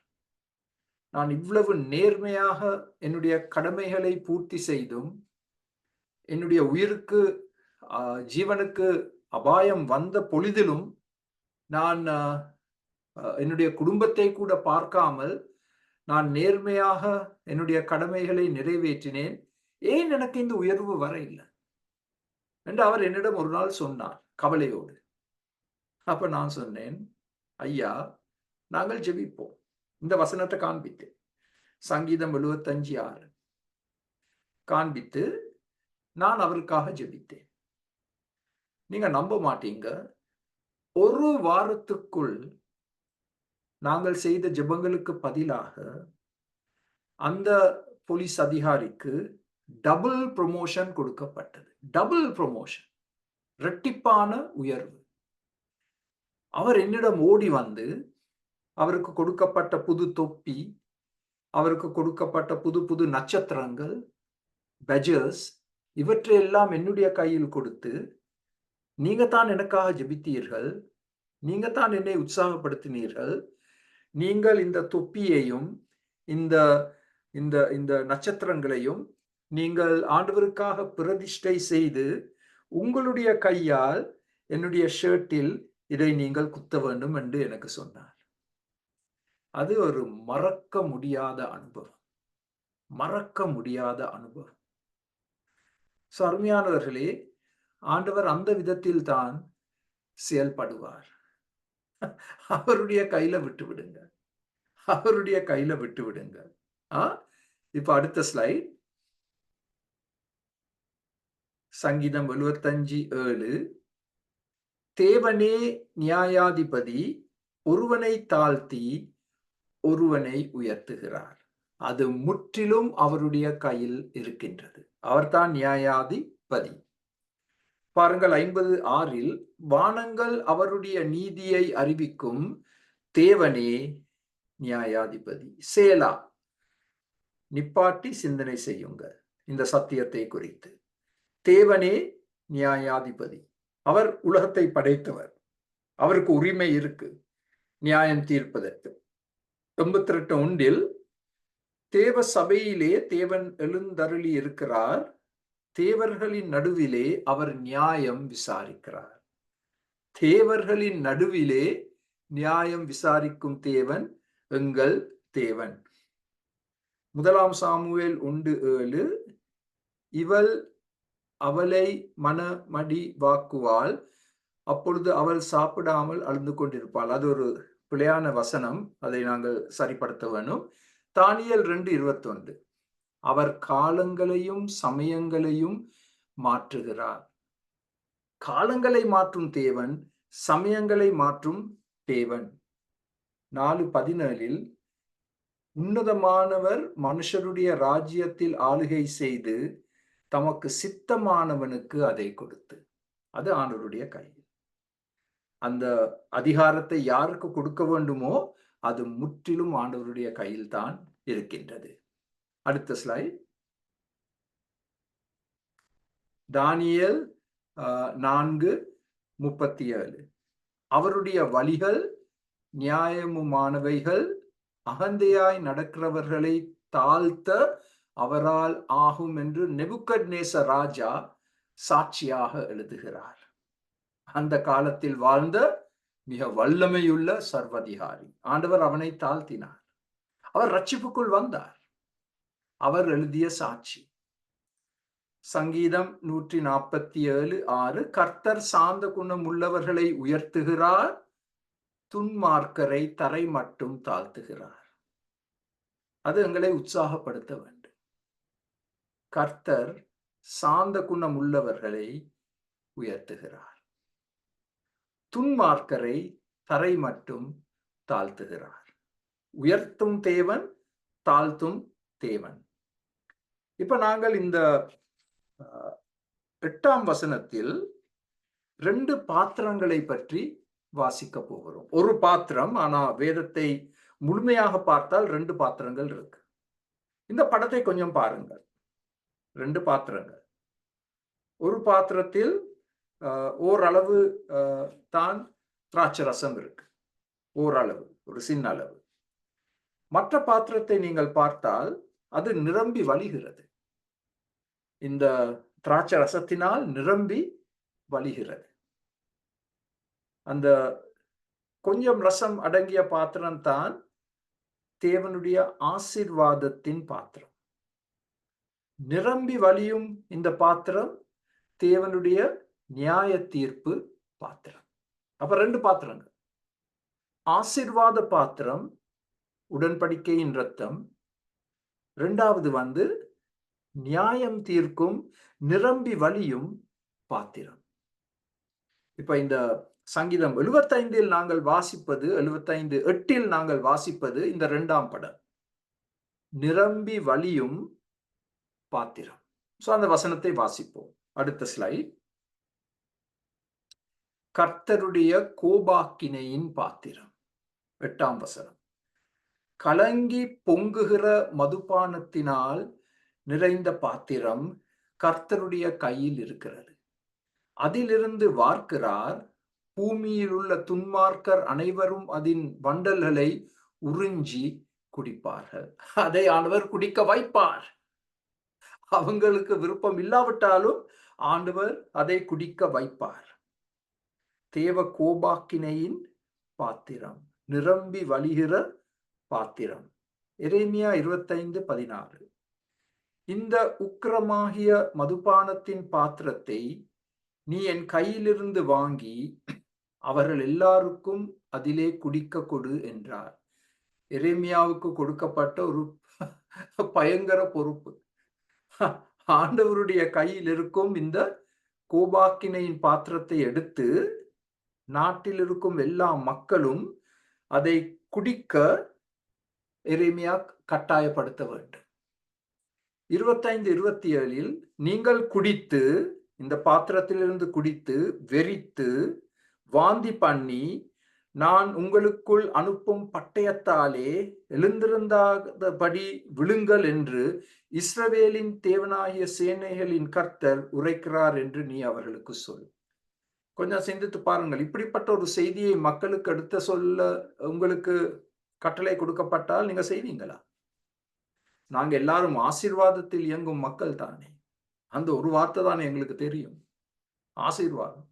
நான் இவ்வளவு நேர்மையாக என்னுடைய கடமைகளை பூர்த்தி செய்தும் என்னுடைய உயிருக்கு ஜீவனுக்கு அபாயம் வந்த பொழுதிலும் நான் என்னுடைய குடும்பத்தை கூட பார்க்காமல் நான் நேர்மையாக என்னுடைய கடமைகளை நிறைவேற்றினேன். ஏன் எனக்கு இந்த உயர்வு வர இல்லை என்று அவர் என்னிடம் ஒரு நாள் சொன்னார் கவலையோடு. அப்ப நான் சொன்னேன், ஐயா, நாங்கள் ஜெபிப்போம். இந்த வசனத்தை காண்பித்தேன். சங்கீதம் 75:6 காண்பித்து நான் அவருக்காக ஜெபித்தேன். நீங்க நம்ப மாட்டீங்க, ஒரு வாரத்துக்குள் நாங்கள் செய்த ஜெபங்களுக்கு பதிலாக அந்த போலீஸ் அதிகாரிக்கு டபுள் ப்ரமோஷன் கொடுக்கப்பட்டது. டபுள் ப்ரமோஷன், இரட்டிப்பான உயர்வு. அவர் என்னிடம் ஓடி வந்து அவருக்கு கொடுக்கப்பட்ட புது தொப்பி, அவருக்கு கொடுக்கப்பட்ட புது புது நட்சத்திரங்கள், பேஜஸ், இவற்றையெல்லாம் என்னுடைய கையில் கொடுத்து, நீங்க தான் எனக்காக ஜெபித்தீர்கள், நீங்க தான் என்னை உற்சாகப்படுத்தினீர்கள், நீங்கள் இந்த தொப்பியையும் இந்த இந்த இந்த நட்சத்திரங்களையும் நீங்கள் ஆண்டவருக்காக பிரதிஷ்டை செய்து உங்களுடைய கையால் என்னுடைய ஷர்ட்டில் இதை நீங்கள் குத்த வேண்டும் என்று எனக்கு சொன்னார். அது ஒரு மறக்க முடியாத அனுபவம். மறக்க முடியாத அனுபவம். அருமையானவர்களே, ஆண்டவர் அந்த விதத்தில் தான் செயல்படுவார். அவருடைய கையில விட்டு விடுங்க. அவருடைய கையில விட்டு விடுங்க. இப்ப அடுத்த ஸ்லைட். சங்கீதம் 75:7. தேவனே நியாயாதிபதி, ஒருவனை தாழ்த்தி ஒருவனை உயர்த்துகிறார். அது முற்றிலும் அவருடைய கையில் இருக்கின்றது. அவர்தான் நியாயாதிபதி. பாருங்கள் 50:6. வானங்கள் அவருடைய நீதியை அறிவிக்கும், தேவனே நியாயாதிபதி. சேலா. நிப்பாட்டி சிந்தனை செய்யுங்கள் இந்த சத்தியத்தை குறித்து. தேவனே நியாயாதிபதி. அவர் உலகத்தை படைத்தவர். அவருக்கு உரிமை இருக்கு நியாயம் தீர்ப்பதற்கு. 88:1 தேவ சபையிலே தேவன் எழுந்தருளி இருக்கிறார், தேவர்களின் நடுவிலே அவர் நியாயம் விசாரிக்கிறார். தேவர்களின் நடுவிலே நியாயம் விசாரிக்கும் தேவன் எங்கள் தேவன். 1 சாமுவேல் 1:7. இவள் அவளை மனமடி வாக்குவாள், அப்பொழுது அவள் சாப்பிடாமல் அழுந்து கொண்டிருப்பாள். அது ஒரு பிழையான வசனம், அதை நாங்கள் சரிப்படுத்த வேணும். தானியேல் 2:21. அவர் காலங்களையும் சமயங்களையும் மாற்றுகிறார். காலங்களை மாற்றும் தேவன், சமயங்களை மாற்றும் தேவன். 4:17. உன்னதமானவர் மனுஷருடைய ராஜ்யத்தில் ஆளுகை செய்து தமக்கு சித்தமானவனுக்கு அதை கொடுத்து. அது ஆண்டவருடைய கையில். அந்த அதிகாரத்தை யாருக்கு கொடுக்க வேண்டுமோ அது முற்றிலும் ஆண்டவருடைய கையில் தான் இருக்கின்றது. அடுத்த ஸ்லைட். தானியேல் 4:37. அவருடைய வழிகள் நியாயமுமானவைகள், அகந்தையாய் நடக்கிறவர்களை தாழ்த்த அவரால் ஆகும் என்று நேபுக்கத்நேசர் ராஜா சாட்சியாக எழுதுகிறார். அந்த காலத்தில் வாழ்ந்த மிக வல்லமையுள்ள சர்வதிகாரி. ஆண்டவர் அவனை தாழ்த்தினார். அவர் ரட்சிப்புக்குள் வந்தார். அவர் எழுதிய சாட்சி. சங்கீதம் 147:6. கர்த்தர் சாந்த குணம் உள்ளவர்களை உயர்த்துகிறார், துன்மார்க்கரை தரை மட்டும் தாழ்த்துகிறார். அது எங்களை உற்சாகப்படுத்த வேண்டும். கர்த்தர் சாந்த குணம் உள்ளவர்களை உயர்த்துகிறார், துன்மார்க்கரை தரை மட்டும் தாழ்த்துகிறார். உயர்த்தும் தேவன், தாழ்த்தும் தேவன். இப்ப நாங்கள் இந்த 8ஆம் வசனத்தில் 2 பாத்திரங்களை பற்றி வாசிக்க போகிறோம். ஒரு பாத்திரம், ஆனா வேதத்தை முழுமையாக பார்த்தால் 2 பாத்திரங்கள் இருக்கு. இந்த படத்தை கொஞ்சம் பாருங்கள். 2 பாத்திரங்கள். ஒரு பாத்திரத்தில் ஓரளவு தான் திராட்சை ரசம் இருக்கு. ஓரளவு, ஒரு சின்ன அளவு. மற்ற பாத்திரத்தை நீங்கள் பார்த்தால் அது நிரம்பி வழிகிறது. இந்த திராட்சை ரசத்தினால் நிரம்பி வழிகிறது. அந்த கொஞ்சம் ரசம் அடங்கிய பாத்திரம் தான் தேவனுடைய ஆசீர்வாதத்தின் பாத்திரம். நிரம்பி வழியும் இந்த பாத்திரம் தேவனுடைய நியாய தீர்ப்பு பாத்திரம். அப்ப 2 பாத்திரங்கள். ஆசீர்வாத பாத்திரம் உடன்படிக்கையின் இரத்தம். 2வது நியாயம் தீர்க்கும் நிரம்பி வழியும் பாத்திரம். இப்ப இந்த சங்கீதம் 75 நாங்கள் வாசிப்பது, 75:8 நாங்கள் வாசிப்பது இந்த 2ஆம் படம். நிரம்பி வழியும் பாத்திரம். சோ அந்த வசனத்தை வாசிப்போம். அடுத்த ஸ்லைட். கர்த்தருடைய கோபாக்கினையின் பாத்திரம். 8ஆம் வசனம். கலங்கி பொங்குகிற மதுபானத்தினால் நிறைந்த பாத்திரம் கர்த்தருடைய கையில் இருக்கிறது. அதிலிருந்து வார்க்கிறார். பூமியில் உள்ள துன்மார்க்கர் அனைவரும் அதன் வண்டல்களை உறிஞ்சி குடிப்பார்கள். அதை ஆண்டவர் குடிக்க வைப்பார். அவங்களுக்கு விருப்பம் இல்லாவிட்டாலும் ஆண்டவர் அதை குடிக்க வைப்பார். தேவ கோபாக்கினையின் பாத்திரம், நிரம்பி வழிகிற பாத்திரம். எரேமியா 25:16. இந்த உக்கிரமாகிய மதுபானத்தின் பாத்திரத்தை நீ என் கையிலிருந்து வாங்கி அவர்கள் எல்லாருக்கும் அதிலே குடிக்க கொடு என்றார். எரேமியாவுக்கு கொடுக்கப்பட்ட ஒரு பயங்கர பொறுப்பு. ஆண்டவருடைய கையில் இருக்கும் இந்த கோபாக்கினையின் பாத்திரத்தை எடுத்து நாட்டில் இருக்கும் எல்லா மக்களும் அதை குடிக்க எரேமியா கட்டாயப்படுத்த வேண்டும். 25:27 நீங்கள் குடித்து, இந்த பாத்திரத்திலிருந்து குடித்து வெறித்து வாந்தி பண்ணி நான் உங்களுக்குள் அனுப்பும் பட்டயத்தாலே எழுந்திருந்தாதபடி விழுங்கள் என்று இஸ்ரவேலின் தேவனாகிய சேனைகளின் கர்த்தர் உரைக்கிறார் என்று நீ அவர்களுக்கு சொல். கொஞ்சம் சிந்தித்து பாருங்கள். இப்படிப்பட்ட ஒரு செய்தியை மக்களுக்கு எடுத்து சொல்ல உங்களுக்கு கட்டளை கொடுக்கப்பட்டால் நீங்க செய்வீங்களா? நாங்க எல்லாரும் ஆசீர்வாதத்தில் இயங்கும் மக்கள் தானே. அந்த ஒரு வார்த்தை தானே எங்களுக்கு தெரியும், ஆசீர்வாதம்.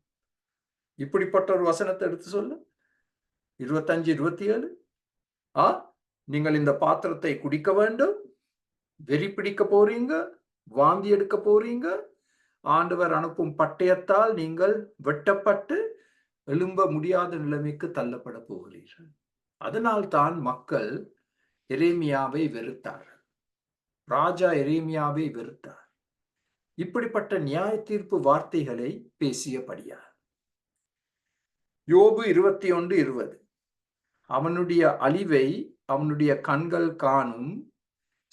இப்படிப்பட்ட ஒரு வசனத்தை எடுத்து சொல்லு. 25:27 நீங்கள் இந்த பாத்திரத்தை குடிக்க வேண்டும், வெறி பிடிக்க போறீங்க, வாந்தி எடுக்க போறீங்க, ஆண்டவர் அனுப்பும் பட்டயத்தால் நீங்கள் வெட்டப்பட்டு எழும்ப முடியாத நிலைமைக்கு தள்ளப்பட போகிறீர்கள். அதனால் தான் மக்கள் எரேமியாவை வெறுத்தார்கள். ராஜா எரேமியாவை வெறுத்தார். இப்படிப்பட்ட நியாய தீர்ப்பு வார்த்தைகளை பேசியபடியார். யோபு 21:20. அவனுடைய அழிவை அவனுடைய கண்கள் காணும்,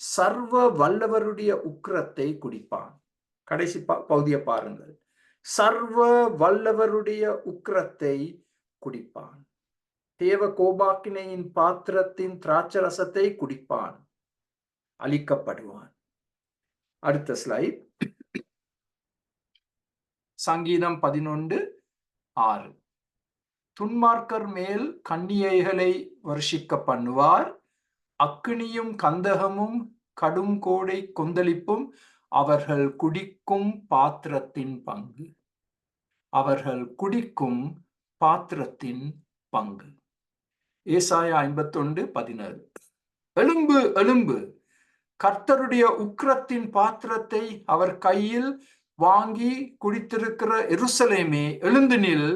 சர்வ வல்லவருடைய உக்கிரத்தை குடிப்பான். கடைசி பகுதியை பாருங்கள். சர்வ வல்லவருடைய உக்கிரத்தை குடிப்பான். தேவ கோபாக்கினையின் பாத்திரத்தின் திராட்சரசத்தை குடிப்பான், அழிக்கப்படுவான். அடுத்த ஸ்லைட். சங்கீதம் 11:6. துன்மார்க்கர் மேல் கன்னிகைகளை வருஷிக்க பண்ணுவார், அக்கினியும் கந்தகமும் கடும் கோடை கொந்தளிப்பும் அவர்கள் குடிக்கும் பாத்திரத்தின் பங்கு. அவர்கள் குடிக்கும் பாத்திரத்தின் பங்கு. ஏசாயா 51:17. எழும்பு எழும்பு, கர்த்தருடைய உக்கிரத்தின் பாத்திரத்தை அவர் கையில் வாங்கி குடித்திருக்கிற எருசலேமே எழுந்து நில்,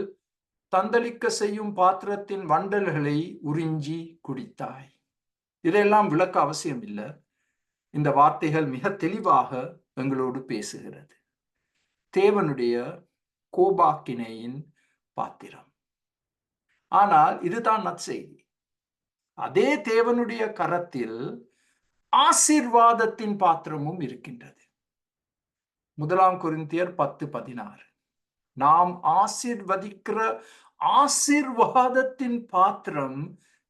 தந்தளிக்க செய்யும் பாத்திரத்தின் வண்டல்களை உறிஞ்சி குடித்தாய். இதெல்லாம் விளக்க அவசியம் இல்லை. இந்த வார்த்தைகள் மிக தெளிவாக எங்களோடு பேசுகிறது. தேவனுடைய கோபாக்கினையின் பாத்திரம். ஆனால் இதுதான் நற்செய்தி. அதே தேவனுடைய கரத்தில் ஆசீர்வாதத்தின் பாத்திரமும் இருக்கின்றது. 1 கொரிந்தியர் 10:16. நாம் ஆசீர்வதிக்கிற ஆசீர்வாதத்தின் பாத்திரம்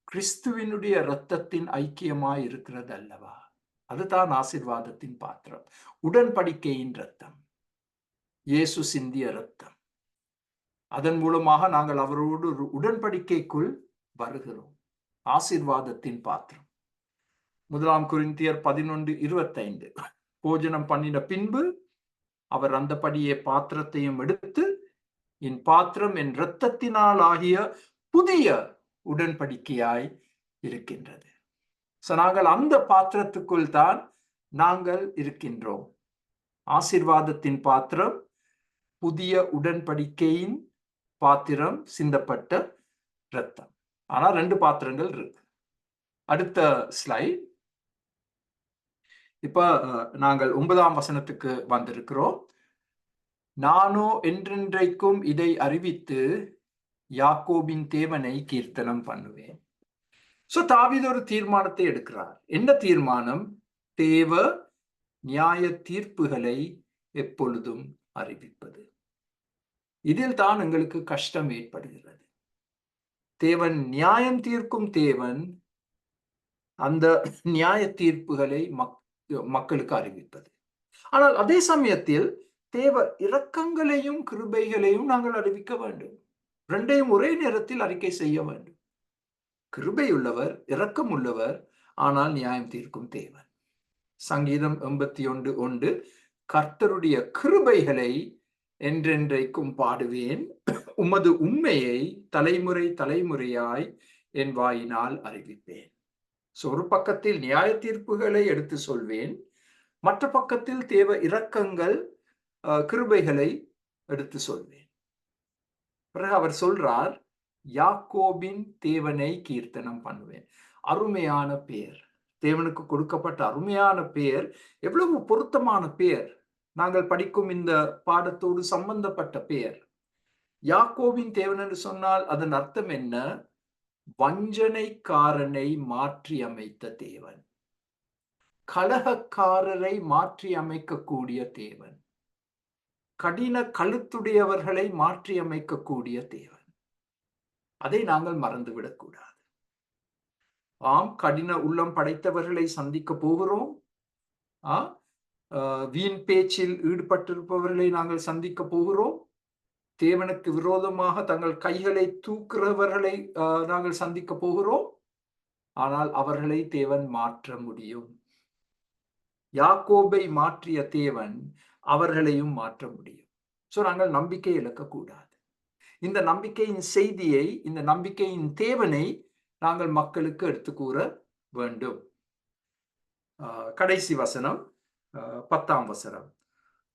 கிறிஸ்துவினுடைய இரத்தத்தின் ஐக்கியமாய் இருக்கிறது அல்லவா? அதுதான் ஆசீர்வாதத்தின் பாத்திரம். உடன்படிக்கையின் இரத்தம், இயேசு சிந்திய இரத்தம். அதன் மூலமாக நாங்கள் அவரோடு ஒரு உடன்படிக்கைக்குள் வருகிறோம். ஆசீர்வாதத்தின் பாத்திரம். 1 கொரிந்தியர் 11:25. போஜனம் பண்ணின பின்பு அவர் அந்தபடியே பாத்திரத்தையும் எடுத்து, என் பாத்திரம் என் இரத்தத்தினால் ஆகிய புதிய உடன்படிக்கையாய் இருக்கின்றது. நாங்கள் அந்த பாத்திரத்துக்குள் தான் நாங்கள் இருக்கின்றோம். ஆசீர்வாதத்தின் பாத்திரம், புதிய உடன்படிக்கையின் பாத்திரம், சிந்தப்பட்ட இரத்தம். ஆனா 2 பாத்திரங்கள் இருக்கு. அடுத்த ஸ்லைட். இப்ப நாங்கள் 9ஆம் வசனத்துக்கு வந்திருக்கிறோம். நானோ என்றென்றைக்கும் இதை அறிவித்து யாக்கோபின் தேவனை கீர்த்தனம் பண்ணுவேன். தாவீது ஒரு தீர்மானத்தை எடுக்கிறார். என்ன தீர்மானம்? தேவ நியாய தீர்ப்புகளை எப்பொழுதும் அறிவிப்பது. இதில் தான் எங்களுக்கு கஷ்டம் ஏற்படுகிறது. தேவன் நியாயம் தீர்க்கும் தேவன், அந்த நியாய தீர்ப்புகளை மக்களுக்கு அறிவிப்பது. ஆனால் அதே சமயத்தில் தேவ இரக்கங்களையும் கிருபைகளையும் நாங்கள் அறிவிக்க வேண்டும். இரண்டையும் ஒரே நேரத்தில் அறிக்கை செய்ய வேண்டும். கிருபை உள்ளவர், இரக்கம் உள்ளவர், ஆனால் நியாயம் தீர்க்கும் தேவன். சங்கீதம் 81:1, கர்த்தருடைய கிருபைகளை என்றென்றைக்கும் பாடுவேன், உமது உண்மையை தலைமுறை தலைமுறையாய் என் வாயினால் அறிவிப்பேன். ஒரு பக்கத்தில் நியாய தீர்ப்புகளை எடுத்து சொல்வேன், மற்ற பக்கத்தில் தேவ இரக்கங்கள் கிருபைகளை எடுத்து சொல்வேன். பிறகு அவர் சொல்றார், யாக்கோபின் தேவனை கீர்த்தனம் பண்ணுவேன். அருமையான பெயர், தேவனுக்கு கொடுக்கப்பட்ட அருமையான பெயர். எவ்வளவு பொருத்தமான பெயர்! நாங்கள் படிக்கும் இந்த பாடத்தோடு சம்பந்தப்பட்ட பெயர். யாக்கோபின் தேவன் என்று சொன்னால் அதன் அர்த்தம் என்ன? வஞ்சனைக்காரனை மாற்றி அமைத்த தேவன், கலகக்காரரை மாற்றி அமைக்கக்கூடிய தேவன், கடின கழுத்துடையவர்களை மாற்றி அமைக்கக்கூடிய தேவன். அதை நாங்கள் மறந்துவிடக் கூடாது. ஆம், கடின உள்ளம் படைத்தவர்களை சந்திக்க போகிறோம். வீண் பேச்சில் ஈடுபட்டிருப்பவர்களை நாங்கள் சந்திக்க போகிறோம். தேவனுக்கு விரோதமாக தங்கள் கைகளை தூக்குறவர்களை நாங்கள் சந்திக்க போகிறோம். ஆனால் அவர்களை தேவன் மாற்ற முடியும். யாக்கோபை மாற்றிய தேவன் அவர்களையும் மாற்ற முடியும். நாங்கள் நம்பிக்கை இழக்கக்கூடாது. இந்த நம்பிக்கையின் செய்தியை, இந்த நம்பிக்கையின் தேவனை நாங்கள் மக்களுக்கு எடுத்து கூற வேண்டும். கடைசி வசனம், 10ஆம் வசனம்.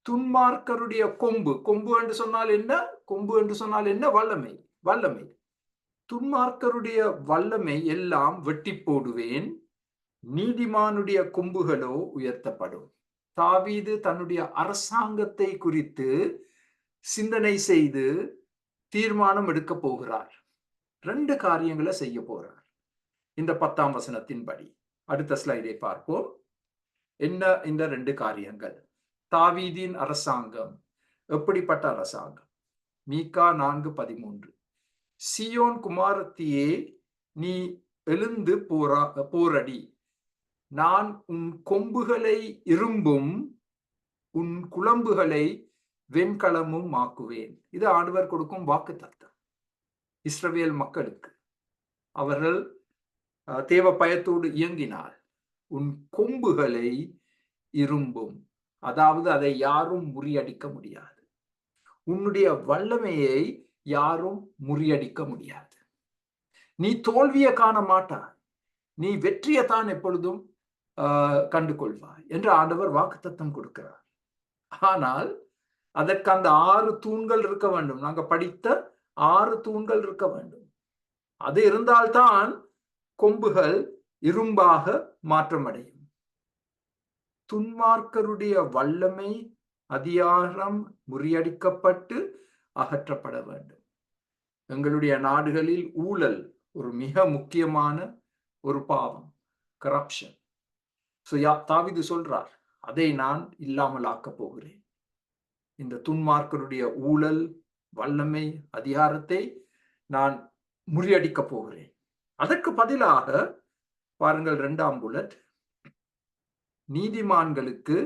துன்மார்க்கருடைய கொம்பு, கொம்பு என்று சொன்னால் என்ன? கொம்பு என்று சொன்னால் என்ன? வல்லமை, வல்லமை. துன்மார்க்கருடைய வல்லமை எல்லாம் வெட்டி போடுவேன், நீதிமானுடைய கொம்புகளோ உயர்த்தப்படும். தாவீது தன்னுடைய அரசாங்கத்தை குறித்து சிந்தனை செய்து தீர்மானம் எடுக்க போகிறார். 2 காரியங்களை செய்ய போறார் இந்த 10ஆம் வசனத்தின்படி. அடுத்த ஸ்லைடை பார்ப்போம். என்ன இந்த 2 காரியங்கள்? தாவீதின் அரசாங்கம் எப்படிப்பட்ட அரசாங்கம்? மீகா 4:13. சியோன் குமாரத்தியே, நீ எழுந்து போரடி, நான் உன் கொம்புகளை இரும்பும் உன் குளம்புகளை வெண்கலமும் ஆக்குவேன். இது ஆண்டவர் கொடுக்கும் வாக்குத்தத்தம் இஸ்ரவேல் மக்களுக்கு. அவர்கள் தேவ பயத்தோடு இயங்கினால் உன் கொம்புகளை இரும்பும், அதாவது அதை யாரும் முறியடிக்க முடியாது. உன்னுடைய வல்லமையை யாரும் முறியடிக்க முடியாது. நீ தோல்வியை காண மாட்டாய், நீ வெற்றியைத்தான் எப்பொழுதும் கண்டு கொள்வாய் என்று ஆண்டவர் வாக்குத்தத்தம் கொடுக்கிறார். ஆனால் அதற்கு அந்த 6 தூண்கள் இருக்க வேண்டும். நாங்க படித்த 6 தூண்கள் இருக்க வேண்டும். அது இருந்தால்தான் கொம்புகள் இரும்பாக மாற்றமடையும். துன்மார்க்கருடைய வல்லமை, அதிகாரம் முறியடிக்கப்பட்டு அகற்றப்பட வேண்டும். எங்களுடைய நாடுகளில் ஊழல் ஒரு மிக முக்கியமான ஒரு பாவம், கரப்ஷன். தாவீது சொல்றார், அதை நான் இல்லாமல் ஆக்கப் போகிறேன். இந்த துன்மார்க்கருடைய ஊழல், வல்லமை, அதிகாரத்தை நான் முறியடிக்கப் போகிறேன். அதற்கு பதிலாக பாருங்கள், 2ஆம் புல்லட், நீதிமான்களுக்கு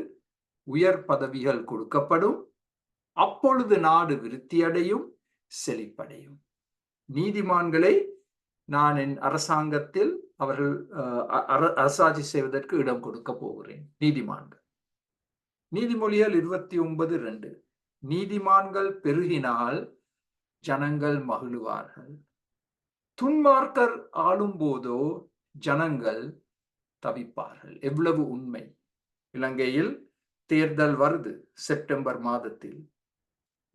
உயர் பதவிகள் கொடுக்கப்படும், அப்பொழுது நாடு விருத்தியடையும், செழிப்படையும். நீதிமான்களை நான் என் அரசாங்கத்தில் அவர்கள் அரசாட்சி செய்வதற்கு இடம் கொடுக்க போகிறேன். நீதிமான்கள். நீதிமொழிகள் 29:2, நீதிமான்கள் பெருகினால் ஜனங்கள் மகிழுவார்கள், துன்மார்க்கர் ஆளும் போதோ ஜனங்கள் தவிப்பார்கள். எவ்வளவு உண்மை! இலங்கையில் தேர்தல் வருது செப்டம்பர் மாதத்தில்.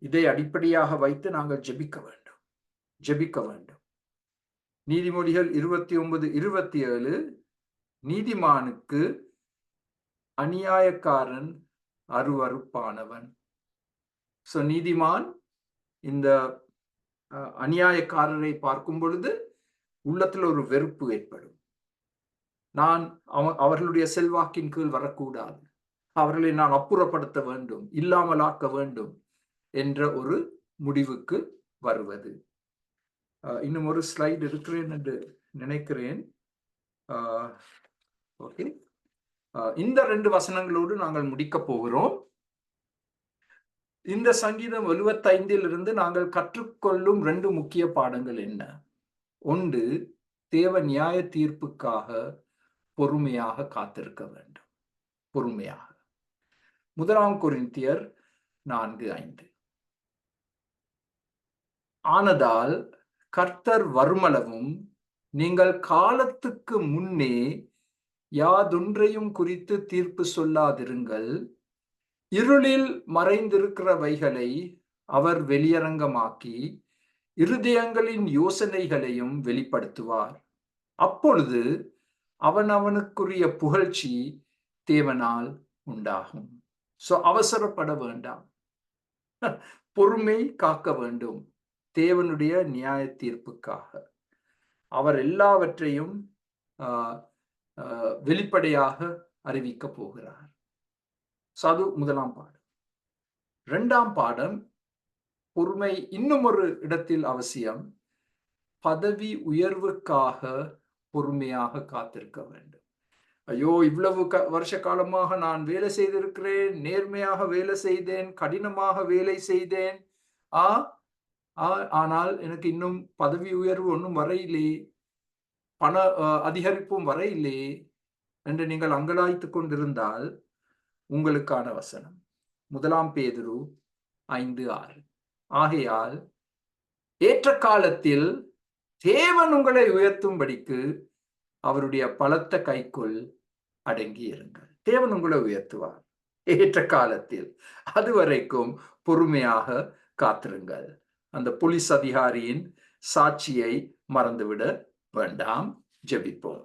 இதை அடிப்படையாக வைத்து நாங்கள் ஜெபிக்க வேண்டும். நீதிமொழிகள் 29:27, நீதிமானுக்கு அநியாயக்காரன் அருவருப்பானவன். நீதிமான் இந்த அநியாயக்காரரை பார்க்கும் பொழுது உள்ளத்தில் ஒரு வெறுப்பு ஏற்படும். நான் அவர்களுடைய செல்வாக்கின் கீழ் வரக்கூடாது, அவர்களை நான் அப்புறப்படுத்த வேண்டும், இல்லாமலாக்க வேண்டும் என்ற ஒரு முடிவுக்கு வருவது. இன்னும் ஒரு ஸ்லைடு இருக்கிறேன் என்று நினைக்கிறேன். ஓகே, இந்த 2 வசனங்களோடு நாங்கள் முடிக்க போகிறோம். இந்த சங்கீதம் 75 நாங்கள் கற்றுக்கொள்ளும் 2 முக்கிய பாடங்கள் என்ன? ஒன்று, தேவ நியாய தீர்ப்புக்காக பொறுமையாக காத்திருக்க வேண்டும். பொறுமையாக. 1 கொரிந்தியர் 4:5, ஆனதால் கர்த்தர் வருமளவும் நீங்கள் காலத்துக்கு முன்னே யாதொன்றையும் குறித்து தீர்ப்பு சொல்லாதிருங்கள், இருளில் மறைந்திருக்கிறவைகளை அவர் வெளியரங்கமாக்கி இருதயங்களின் யோசனைகளையும் வெளிப்படுத்துவார். அப்பொழுது அவனவனுக்குரிய புகழ்ச்சி தேவனால் உண்டாகும். அவசரப்பட வேண்டாம், பொறுமை காக்க வேண்டும். தேவனுடைய நியாய தீர்ப்புக்காக அவர் எல்லாவற்றையும் வெளிப்படையாக அறிவிக்க போகிறார். அது 1ஆம் பாடம். 2ஆம் பாடம், பொறுமை இன்னும் ஒரு இடத்தில் அவசியம். பதவி உயர்வுக்காக பொறுமையாக காத்திருக்க வேண்டும். ஐயோ, இவ்வளவு வருஷ காலமாக நான் வேலை செய்திருக்கிறேன், நேர்மையாக வேலை செய்தேன், கடினமாக வேலை செய்தேன், ஆனால் எனக்கு இன்னும் பதவி உயர்வு ஒன்றும் வரையிலே, பண அதிகரிப்பும் வரையிலே என்று நீங்கள் அங்கலாய்த்துக் கொண்டிருந்தால் உங்களுக்கான வசனம் 1 பேதுரு 5:6, ஆகையால் ஏற்ற காலத்தில் தேவன் உங்களை உயர்த்தும்படிக்கு அவருடைய பலத்த கைக்குள் அடங்கி இருங்கள். தேவன் உங்களை உயர்த்துவார் ஏற்ற காலத்தில். அதுவரைக்கும் பொறுமையாக காத்திருங்கள். அந்த போலீஸ் அதிகாரியின் சாட்சியை மறந்துவிட வேண்டாம். ஜெபிப்போம்.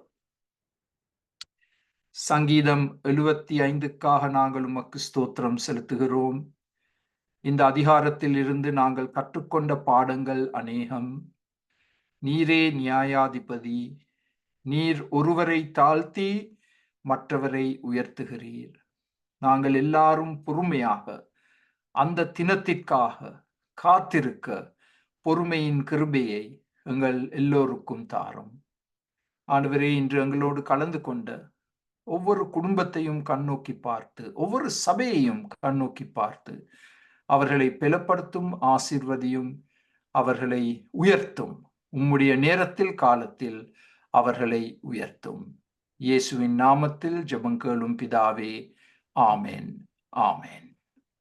சங்கீதம் 75க்காக நாங்கள் உமக்கு ஸ்தோத்திரம் செலுத்துகிறோம். இந்த அதிகாரத்தில் இருந்து நாங்கள் கற்றுக்கொண்ட பாடங்கள் அநேகம். நீரே நியாயாதிபதி, நீர் ஒருவரை தாழ்த்தி மற்றவரை உயர்த்துகிறீர். நாங்கள் எல்லாரும் பொறுமையாக அந்த தினத்திற்காக காத்திருக்க பொறுமையின் கிருபையை எங்கள் எல்லோருக்கும் தாரும். ஆண்டவரே, இன்று எங்களோடு கலந்து கொண்ட ஒவ்வொரு குடும்பத்தையும் கண்ணோக்கி பார்த்து, ஒவ்வொரு சபையையும் கண்ணோக்கி பார்த்து அவர்களை பலப்படுத்தும், ஆசீர்வதியும், அவர்களை உயர்த்தும். உம்முடைய நேரத்தில், காலத்தில் அவர்களை உயர்த்தும். இயேசுவின் நாமத்தில் ஜெபம் கேளும் பிதாவே. ஆமென். ஆமென்.